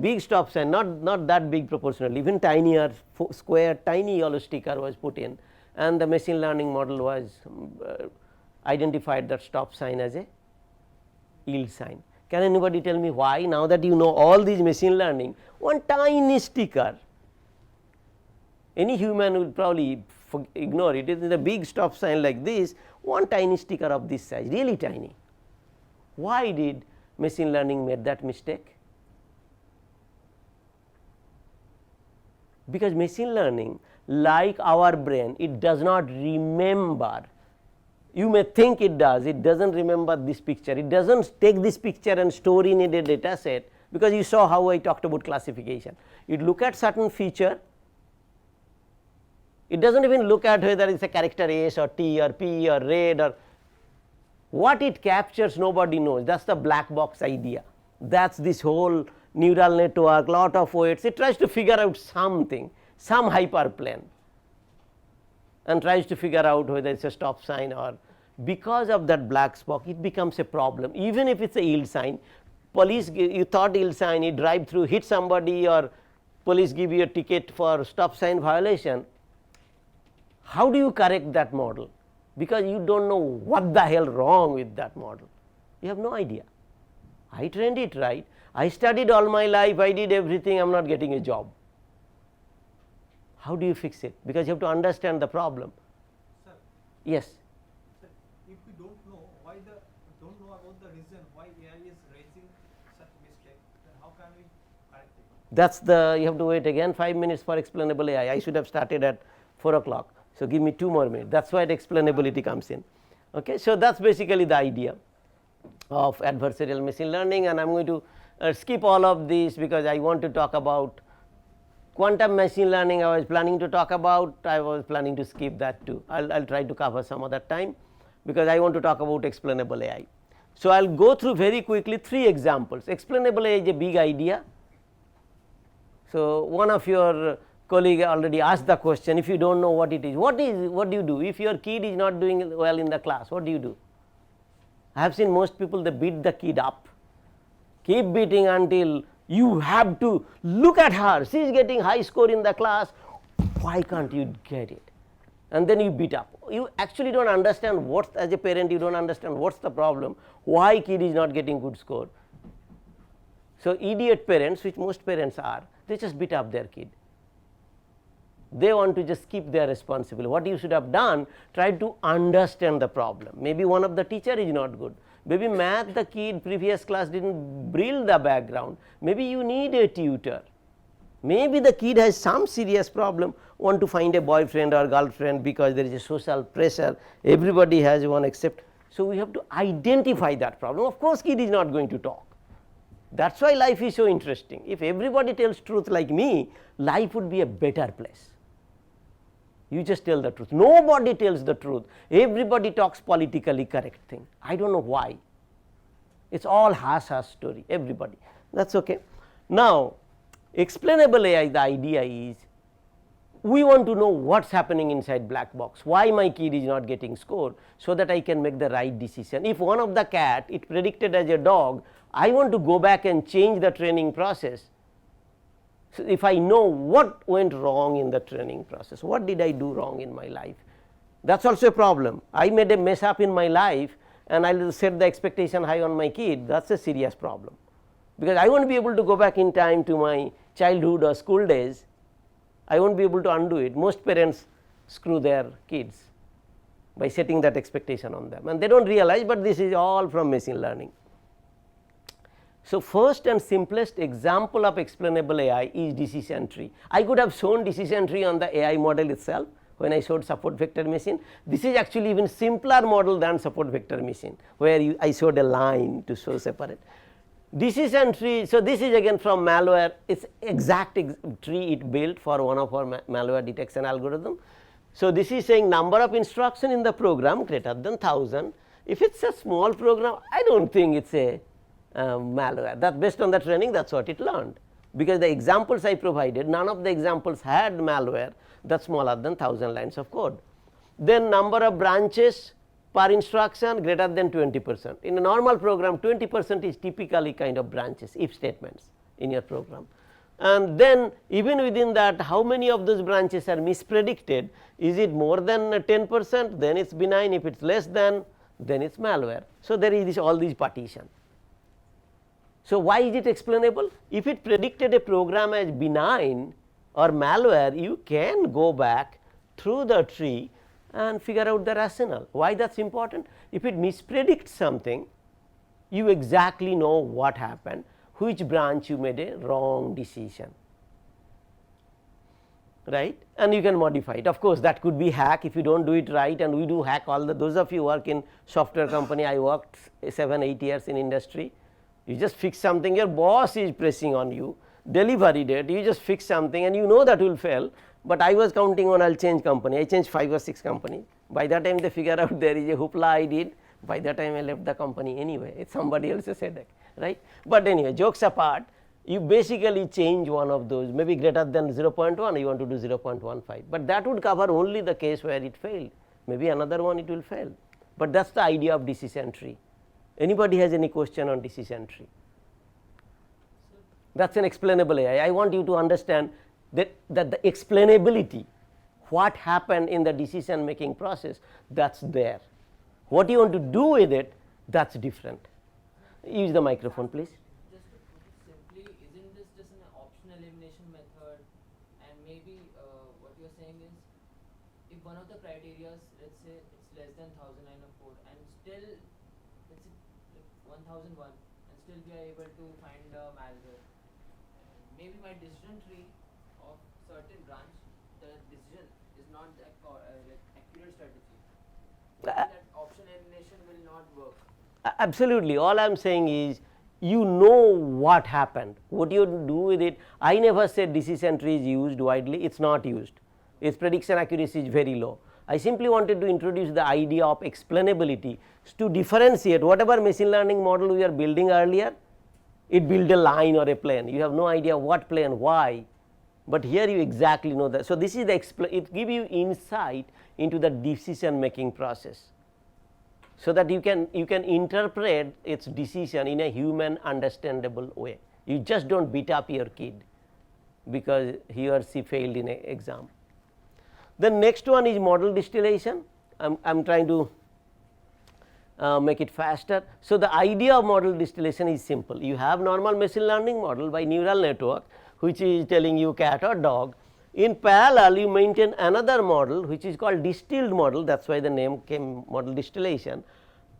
big stop sign, not that big proportionally, even tinier square tiny yellow sticker was put in, and the machine learning model was identified that stop sign as a yield sign. Can anybody tell me why? Now that you know all these machine learning, one tiny sticker, any human would probably ignore it. It is a big stop sign like this, one tiny sticker of this size, really tiny. Why did machine learning made that mistake? Because machine learning, like our brain, it does not remember. You may think it does not remember this picture, it does not take this picture and store in a data set, because you saw how I talked about classification. It look at certain feature, it does not even look at whether it is a character S or T or P or red, or what it captures nobody knows, that is the black box idea. That is this whole neural network, lot of weights, it tries to figure out something, some hyperplane, and tries to figure out whether it is a stop sign, or because of that black box it becomes a problem. Even if it is a yield sign, police you thought yield sign, you drive through, hit somebody, or police give you a ticket for stop sign violation, how do you correct that model? Because you do not know what the hell wrong with that model, you have no idea. I trained it right, I studied all my life, I did everything, I am not getting a job. How do you fix it? Because you have to understand the problem. Sir, yes. sir, if we don't know about the reason why AI is raising such mistake, then how can we correct it? That is the, you have to wait again 5 minutes for explainable AI. I should have started at 4 o'clock. So, give me 2 more minutes, that is why the explainability comes in. Okay. So, that is basically the idea of adversarial machine learning, and I am going to skip all of this because I want to talk about quantum machine learning. I was planning to talk about, I was planning to skip that too. I will try to cover some other time, because I want to talk about explainable AI. So, I will go through very quickly 3 examples. Explainable AI is a big idea. So, one of your colleague already asked the question, if you do not know what it is, what do you do? If your kid is not doing well in the class, what do you do? I have seen most people, they beat the kid up, keep beating until you have to look at her, she is getting high score in the class, why can't you get it? and then you beat up. You actually don't understand what, as a parent you don't understand what's the problem, why kid is not getting good score. So, idiot parents, which most parents are, they just beat up their kid. They want to just keep their responsibility. What you should have done, try to understand the problem. Maybe one of the teacher is not good, maybe math the kid previous class didn't build the background, maybe you need a tutor, maybe the kid has some serious problem, want to find a boyfriend or girlfriend because there is a social pressure, everybody has one except. So, we have to identify that problem. Of course, kid is not going to talk. That is why life is so interesting. If everybody tells truth like me, life would be a better place. You just tell the truth. Nobody tells the truth. Everybody talks politically correct thing. I don't know why. It's all hush story. Everybody. That's okay. Now, explainable AI, the idea is we want to know what's happening inside black box. Why my kid is not getting score, so that I can make the right decision. If one of the cat it predicted as a dog, I want to go back and change the training process. So, if I know what went wrong in the training process, what did I do wrong in my life, that is also a problem. I made a mess up in my life and I will set the expectation high on my kid, that is a serious problem, because I won't be able to go back in time to my childhood or school days. I won't be able to undo it. Most parents screw their kids by setting that expectation on them, and they don't realize, but this is all from machine learning. So, first and simplest example of explainable AI is decision tree. I could have shown decision tree on the AI model itself when I showed support vector machine. This is actually even simpler model than support vector machine, where I showed a line to show separate decision tree. So, this is again from malware, it is exact tree it built for one of our malware detection algorithm. So, this is saying number of instruction in the program greater than 1000. If it is a small program, I do not think it is a malware. That based on the training, that is what it learned, because the examples I provided, none of the examples had malware that smaller than 1000 lines of code. Then number of branches per instruction greater than 20%. In a normal program, 20% is typically kind of branches, if statements in your program. And then even within that, how many of those branches are mispredicted? Is it more than 10%? Then it is benign. If it is less than, then it is malware. So, there is this, all these partition. So, why is it explainable? If it predicted a program as benign or malware, you can go back through the tree and figure out the rationale. Why that is important? If it mispredicts something, you exactly know what happened, which branch you made a wrong decision, right, and you can modify it. Of course, that could be hack if you do not do it right, and we do hack all the, those of you who work in software company, I worked 7-8 years in industry. You just fix something, your boss is pressing on you, delivery date, you just fix something and you know that will fail, but I was counting on I will change company, I changed 5 or 6 companies. By that time they figure out there is a hoopla I did, by that time I left the company anyway, it is somebody else's headache, right. But anyway, jokes apart, you basically change one of those, maybe greater than 0.1, you want to do 0.15, but that would cover only the case where it failed, maybe another one it will fail, but that is the idea of decision tree. Anybody has any question on decision tree? That is an explainable AI. I want you to understand that the explainability, what happened in the decision making process, that is there. What you want to do with it, that is different. Use the microphone please. Just to put it simply, isn't this just an option elimination method, and maybe what you are saying is, if one of the criteria, let's say it's less than 1000 line of code, and still let's say 1001, and still we are able to find a malware, maybe my decision tree of certain branch, the decision is not the like accurate strategy, that option elimination will not work. Absolutely, all I am saying is you know what happened, what you do with it. I never said decision tree is used widely, it is not used, its prediction accuracy is very low. I simply wanted to introduce the idea of explainability to differentiate whatever machine learning model we are building earlier, it build a line or a plane, you have no idea what plane, why, but here you exactly know that. So, this is the it give you insight into the decision making process, so that you can interpret its decision in a human understandable way. You just do not beat up your kid because he or she failed in an exam. The next one is model distillation. I am trying to make it faster. So, the idea of model distillation is simple. You have normal machine learning model by neural network, which is telling you cat or dog. In parallel, you maintain another model which is called distilled model, that is why the name came model distillation,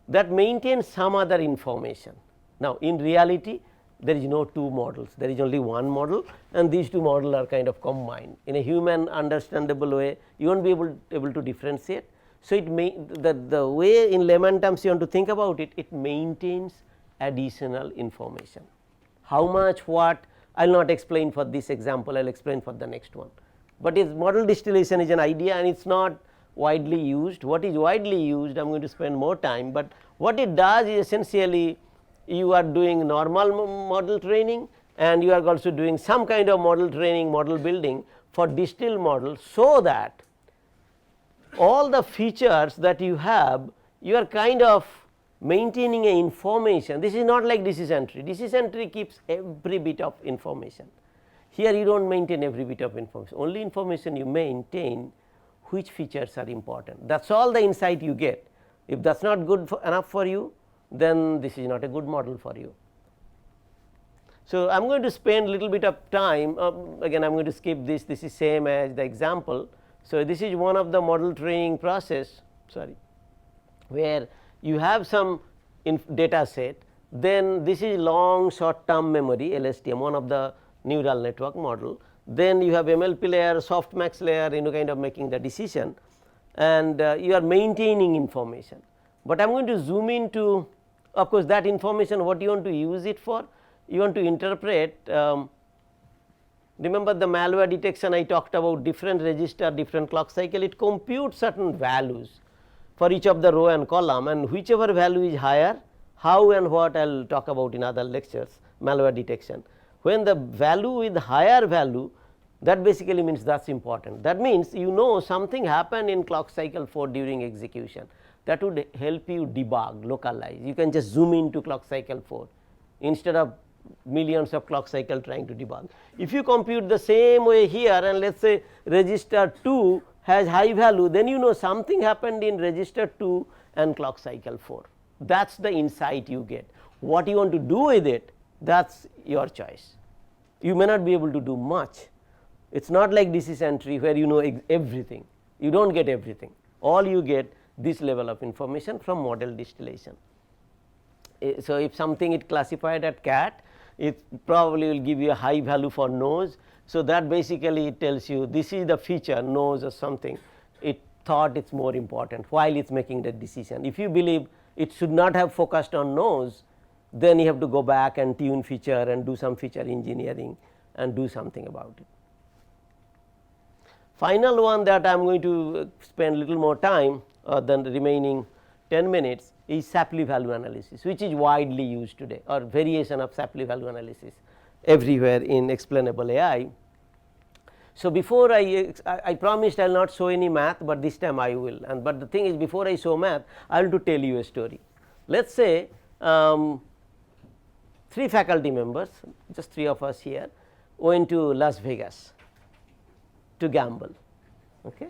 that maintains some other information. Now, in reality there is no two models, there is only one model, and these two models are kind of combined in a human understandable way. You will not be able to differentiate. So, it may the way in layman terms you want to think about it, it maintains additional information. How much, what, I will not explain for this example, I will explain for the next one. But is model distillation is an idea and it is not widely used. What is widely used, I am going to spend more time, but what it does is essentially you are doing normal model training and you are also doing some kind of model training, model building for distilled models, so that all the features that you have, you are kind of maintaining a information. This is not like decision tree. Decision tree keeps every bit of information. Here you do not maintain every bit of information, only information you maintain which features are important. That is all the insight you get. If that is not good enough for you, then this is not a good model for you. So, I am going to spend little bit of time, again I am going to skip this, this is same as the example. So, this is one of the model training process, sorry, where you have some data set, then this is long short term memory LSTM, one of the neural network model, then you have MLP layer, softmax layer, kind of making the decision, and you are maintaining information. But I am going to zoom into, of course, that information what you want to use it for, you want to interpret. Remember the malware detection I talked about, different register, different clock cycle, it computes certain values for each of the row and column, and whichever value is higher, how and what I will talk about in other lectures, malware detection. When the value with higher value, that basically means that is important. That means something happened in clock cycle 4 during execution, that would help you debug, localize. You can just zoom into clock cycle 4 instead of millions of clock cycle trying to debug. If you compute the same way here and let us say register 2 has high value, then something happened in register 2 and clock cycle 4. That is the insight you get. What you want to do with it, that is your choice. You may not be able to do much. It is not like decision tree where you know everything, you do not get everything, all you get this level of information from model distillation. So, if something is classified at cat, it probably will give you a high value for nose. So, that basically it tells you this is the feature nose or something, it thought it is more important while it is making the decision. If you believe it should not have focused on nose, then you have to go back and tune feature and do some feature engineering and do something about it. Final one that I am going to spend little more time than the remaining 10 minutes is Shapley value analysis, which is widely used today, or variation of Shapley value analysis everywhere in explainable AI. So, before I promised I will not show any math, but this time I will, and but the thing is, before I show math, I will to tell you a story. Let us say 3 faculty members, just 3 of us here, went to Las Vegas to gamble. Okay.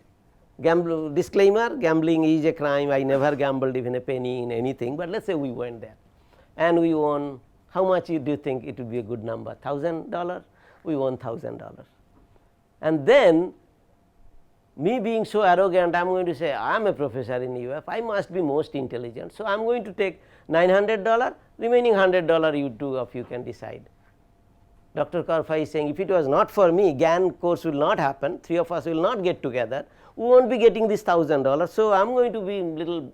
Gamble, disclaimer, gambling is a crime, I never gambled even a penny in anything, but let us say we went there and we won. How much do you think it would be a good number? $1,000? We won $1,000. And then me being so arrogant, I am going to say I am a professor in UF, I must be most intelligent. So, I am going to take $900, remaining $100 you two of you can decide. Dr. Karfa is saying if it was not for me, GAN course will not happen, 3 of us will not get together, we will not be getting this $1,000. So, I am going to be little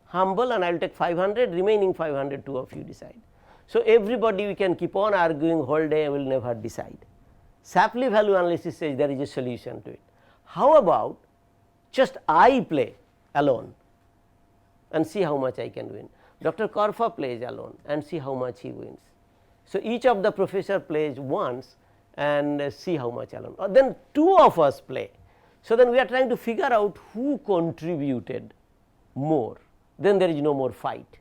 humble and I will take 500, remaining 500 2 of you decide. So, everybody we can keep on arguing whole day, will never decide. Shapley value analysis says there is a solution to it. How about just I play alone and see how much I can win. Dr. Karfa plays alone and see how much he wins. So, each of the professor plays once and see how much alone, or then 2 of us play. So, then we are trying to figure out who contributed more, then there is no more fight.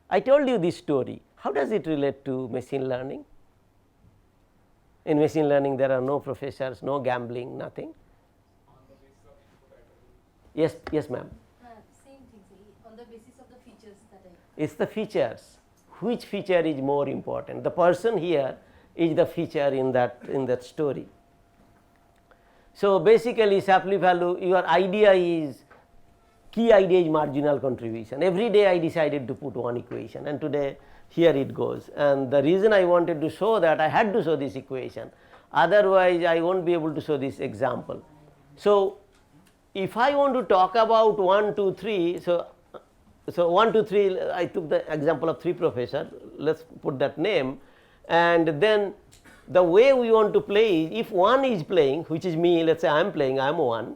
I told you this story, how does it relate to machine learning? In machine learning there are no professors, no gambling, nothing. Yes, yes, ma'am. Same thing, on the basis of the features that I. It's the features. Which feature is more important? The person here is the feature in that story. So basically, Shapley value, your idea is, key idea is marginal contribution. Every day I decided to put one equation, and today here it goes. And the reason I wanted to show that, I had to show this equation, otherwise I won't be able to show this example. So if I want to talk about 1, 2, 3, so 1, 2, 3, I took the example of 3 professor, let's put that name, and then the way we want to play is, if one is playing, which is me, let's say I am playing, I am 1,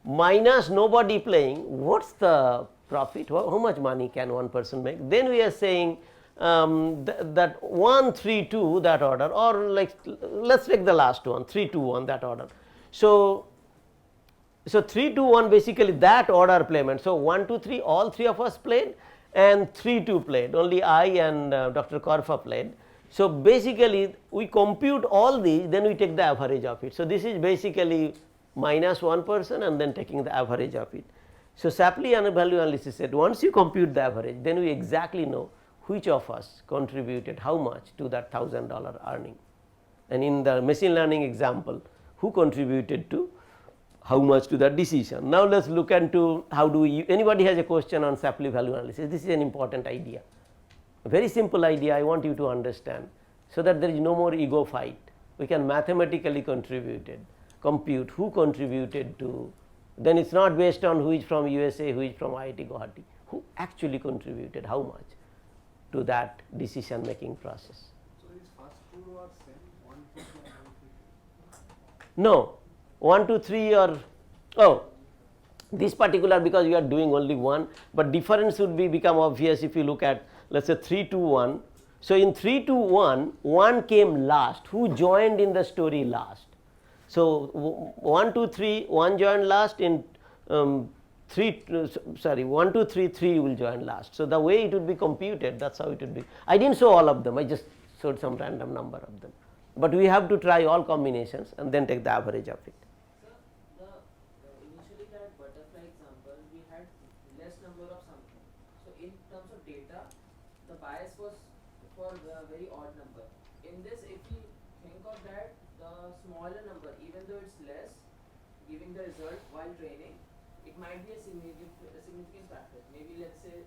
minus nobody playing, what's the profit, how much money can one person make? Then we are saying that 1, 3, 2 that order, or like let's take the last one, 3, 2, 1 that order. So 3, 2, 1 basically that order playment. So 1, 2, 3 all 3 of us played, and 3, 2 played, only I and Dr. Korfa played. So basically we compute all these, then we take the average of it. So this is basically minus 1 person and then taking the average of it. So Shapley value analysis said, once you compute the average, then we exactly know which of us contributed how much to that $1,000 earning. And in the machine learning example, who contributed to how much to that decision. Now let's look into how do we, anybody has a question on Shapley value analysis? This is an important idea, a very simple idea I want you to understand, so that there is no more ego fight. We can mathematically compute who contributed to, then it's not based on who is from USA, who is from IIT Guwahati, who actually contributed how much to that decision making process. So these first two are same, 1, 2, 3 and 1, 3. No, 1, 2, 3 or, oh, this particular, because you are doing only one, but difference would become obvious if you look at, let's say 3, 2, 1. So in 3, 2, 1, 1 came last, who joined in the story last. So 1, 2, 3, 1 joined last, in 1, 2, 3, 3 will join last. So the way it would be computed, that's how it would be. I didn't show all of them, I just showed some random number of them, but we have to try all combinations and then take the average of it. So initially that butterfly example, we had less number of something. So in terms of data, the bias was for the very odd number. In this, if we think of that, the smaller number, even though it's less, giving the result while training, it might be a significant factor. Maybe let's say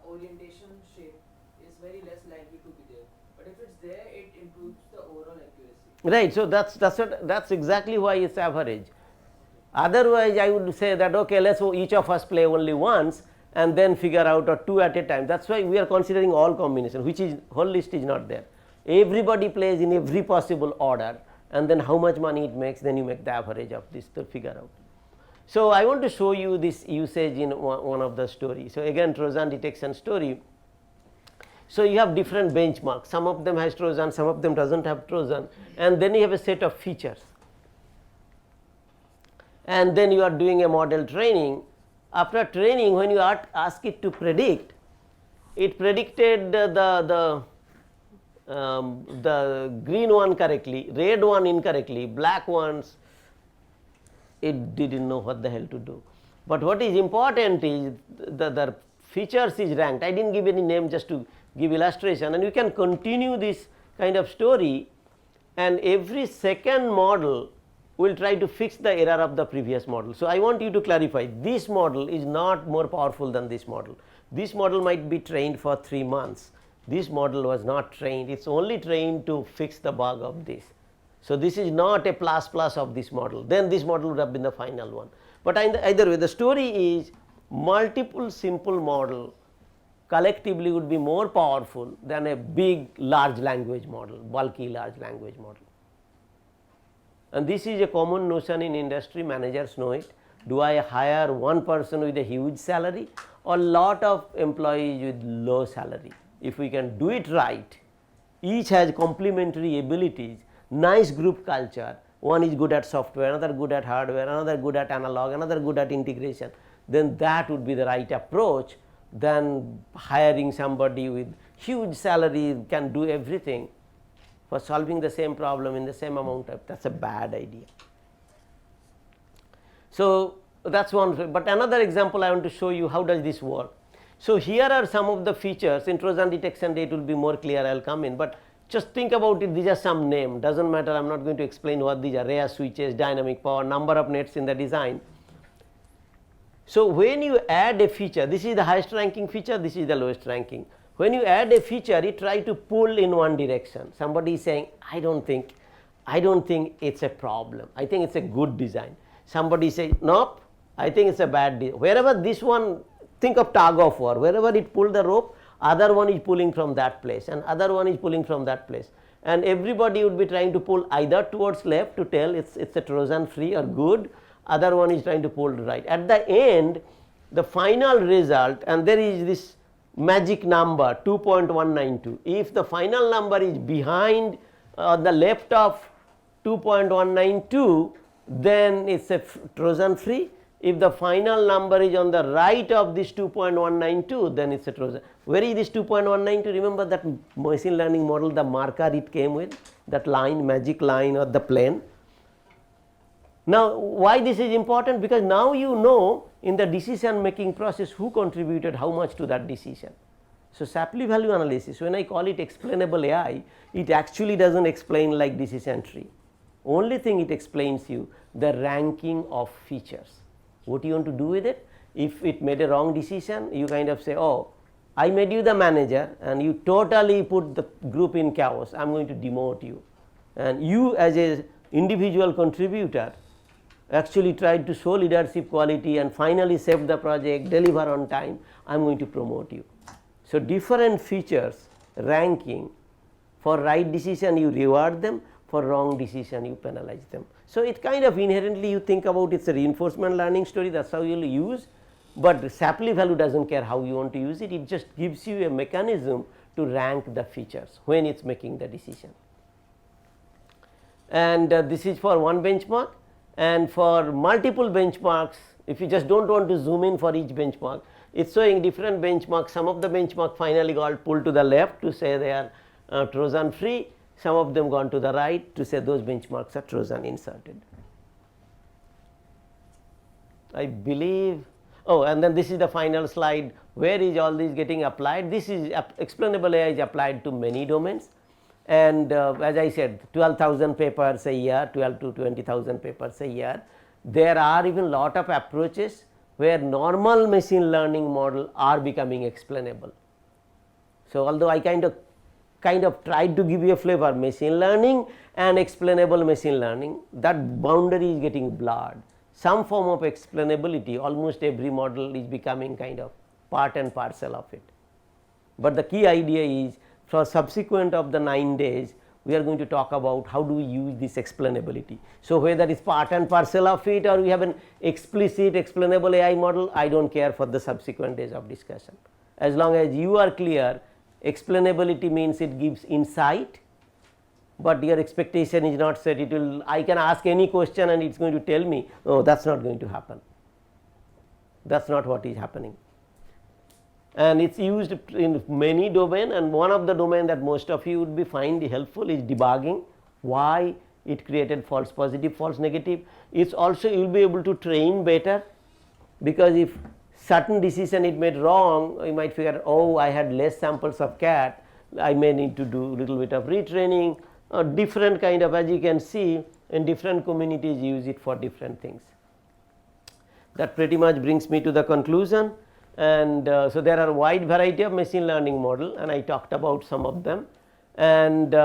orientation shape is very less likely to be there, but if it's there, it improves the overall accuracy. Right. So that's exactly why it's average. Otherwise, I would say that okay, let's each of us play only once and then figure out, or 2 at a time. That's why we are considering all combination, which is whole list is not there. Everybody plays in every possible order, and then how much money it makes, then you make the average of this to figure out. So I want to show you this usage in one of the stories. So again, Trojan detection story. So you have different benchmarks, some of them has Trojan, some of them doesn't have Trojan, and then you have a set of features, and then you are doing a model training. After training, when you ask it to predict, it predicted the green one correctly, red one incorrectly, black ones it didn't know what the hell to do. But what is important is the features is ranked. I didn't give any name, just to give illustration, and you can continue this kind of story, and every second model will try to fix the error of the previous model. So I want you to clarify, this model is not more powerful than this model. This model might be trained for 3 months. This model was not trained, it's only trained to fix the bug of this. So this is not a plus of this model, then this model would have been the final one. But either way, the story is multiple simple model collectively would be more powerful than a big large language model, bulky large language model. And this is a common notion in industry, managers know it. Do I hire one person with a huge salary or lot of employees with low salary? If we can do it right, each has complementary abilities, nice group culture, one is good at software, another good at hardware, another good at analog, another good at integration, then that would be the right approach than hiring somebody with huge salary can do everything for solving the same problem in the same amount of, that's a bad idea. So That's one, but another example I want to show you how does this work. So, here are some of the features. In Trojan detection day it will be more clear, I will come in, but just think about it, these are some name, does not matter, I am not going to explain what these are, rare switches, dynamic power, number of nets in the design. So, when you add a feature, this is the highest ranking feature, this is the lowest ranking. When you add a feature, it try to pull in one direction. Somebody is saying, I don't think it's a problem, I think it's a good design. Somebody say, nope, I think it's a bad design. Wherever this one, think of tug of war, wherever it pull the rope, other one is pulling from that place and other one is pulling from that place. And everybody would be trying to pull either towards left to tell it's a Trojan free or good, other one is trying to pull right. At the end, the final result, and there is this magic number 2.192. If the final number is behind the left of 2.192, then it's a Trojan free. If the final number is on the right of this 2.192, then it's a Trojan. Where is this 2.192? Remember that machine learning model, the marker it came with, that line, magic line or the plane. Now, why this is important? Because now you know in the decision making process who contributed how much to that decision. So, Shapley value analysis, when I call it explainable AI, it actually does not explain like decision tree. Only thing it explains you the ranking of features. What you want to do with it? If it made a wrong decision, you kind of say, oh, I made you the manager and you totally put the group in chaos, I am going to demote you. And you as a individual contributor actually tried to show leadership quality and finally save the project, deliver on time, I am going to promote you. So, different features ranking, for right decision you reward them, for wrong decision you penalize them. So, it kind of inherently you think about it's a reinforcement learning story, that is how you will use, but Shapley value does not care how you want to use it, it just gives you a mechanism to rank the features when it is making the decision. And this is for one benchmark, and for multiple benchmarks, if you just do not want to zoom in for each benchmark, it is showing different benchmarks. Some of the benchmark finally got pulled to the left to say they are Trojan free, some of them gone to the right to say those benchmarks are Trojan inserted. I believe, oh, and then this is the final slide, where is all this getting applied? This is explainable AI is applied to many domains, and as I said 12,000 papers a year, 12 to 20,000 papers a year. There are even lot of approaches where normal machine learning model are becoming explainable. So, although I kind of tried to give you a flavor, machine learning and explainable machine learning, that boundary is getting blurred. Some form of explainability, almost every model is becoming kind of part and parcel of it. But the key idea is for subsequent of the 9 days, we are going to talk about how do we use this explainability. So, whether it is part and parcel of it or we have an explicit explainable AI model, I do not care for the subsequent days of discussion. As long as you are clear, explainability means it gives insight, but your expectation is not set, it will, I can ask any question and it is going to tell me, oh, that is not going to happen, that is not what is happening. And it is used in many domain, and one of the domain that most of you would be find helpful is debugging, why it created false positive, false negative. It is also you will be able to train better, because if certain decision it made wrong, you might figure, oh, I had less samples of cat, I may need to do little bit of retraining, or different kind of, as you can see in different communities use it for different things. That pretty much brings me to the conclusion. And so, there are a wide variety of machine learning model, and I talked about some of them, and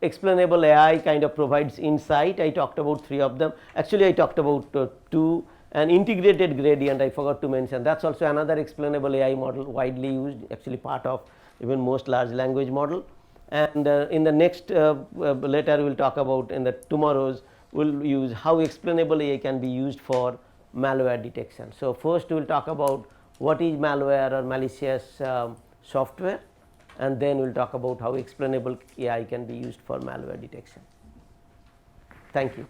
explainable AI kind of provides insight. I talked about 3 of them, actually I talked about 2, and integrated gradient I forgot to mention, that is also another explainable AI model widely used, actually part of even most large language model. And in the next later we will talk about, in the tomorrow's we will use how explainable AI can be used for malware detection. So, first we will talk about what is malware or malicious software, and then we will talk about how explainable AI can be used for malware detection. Thank you.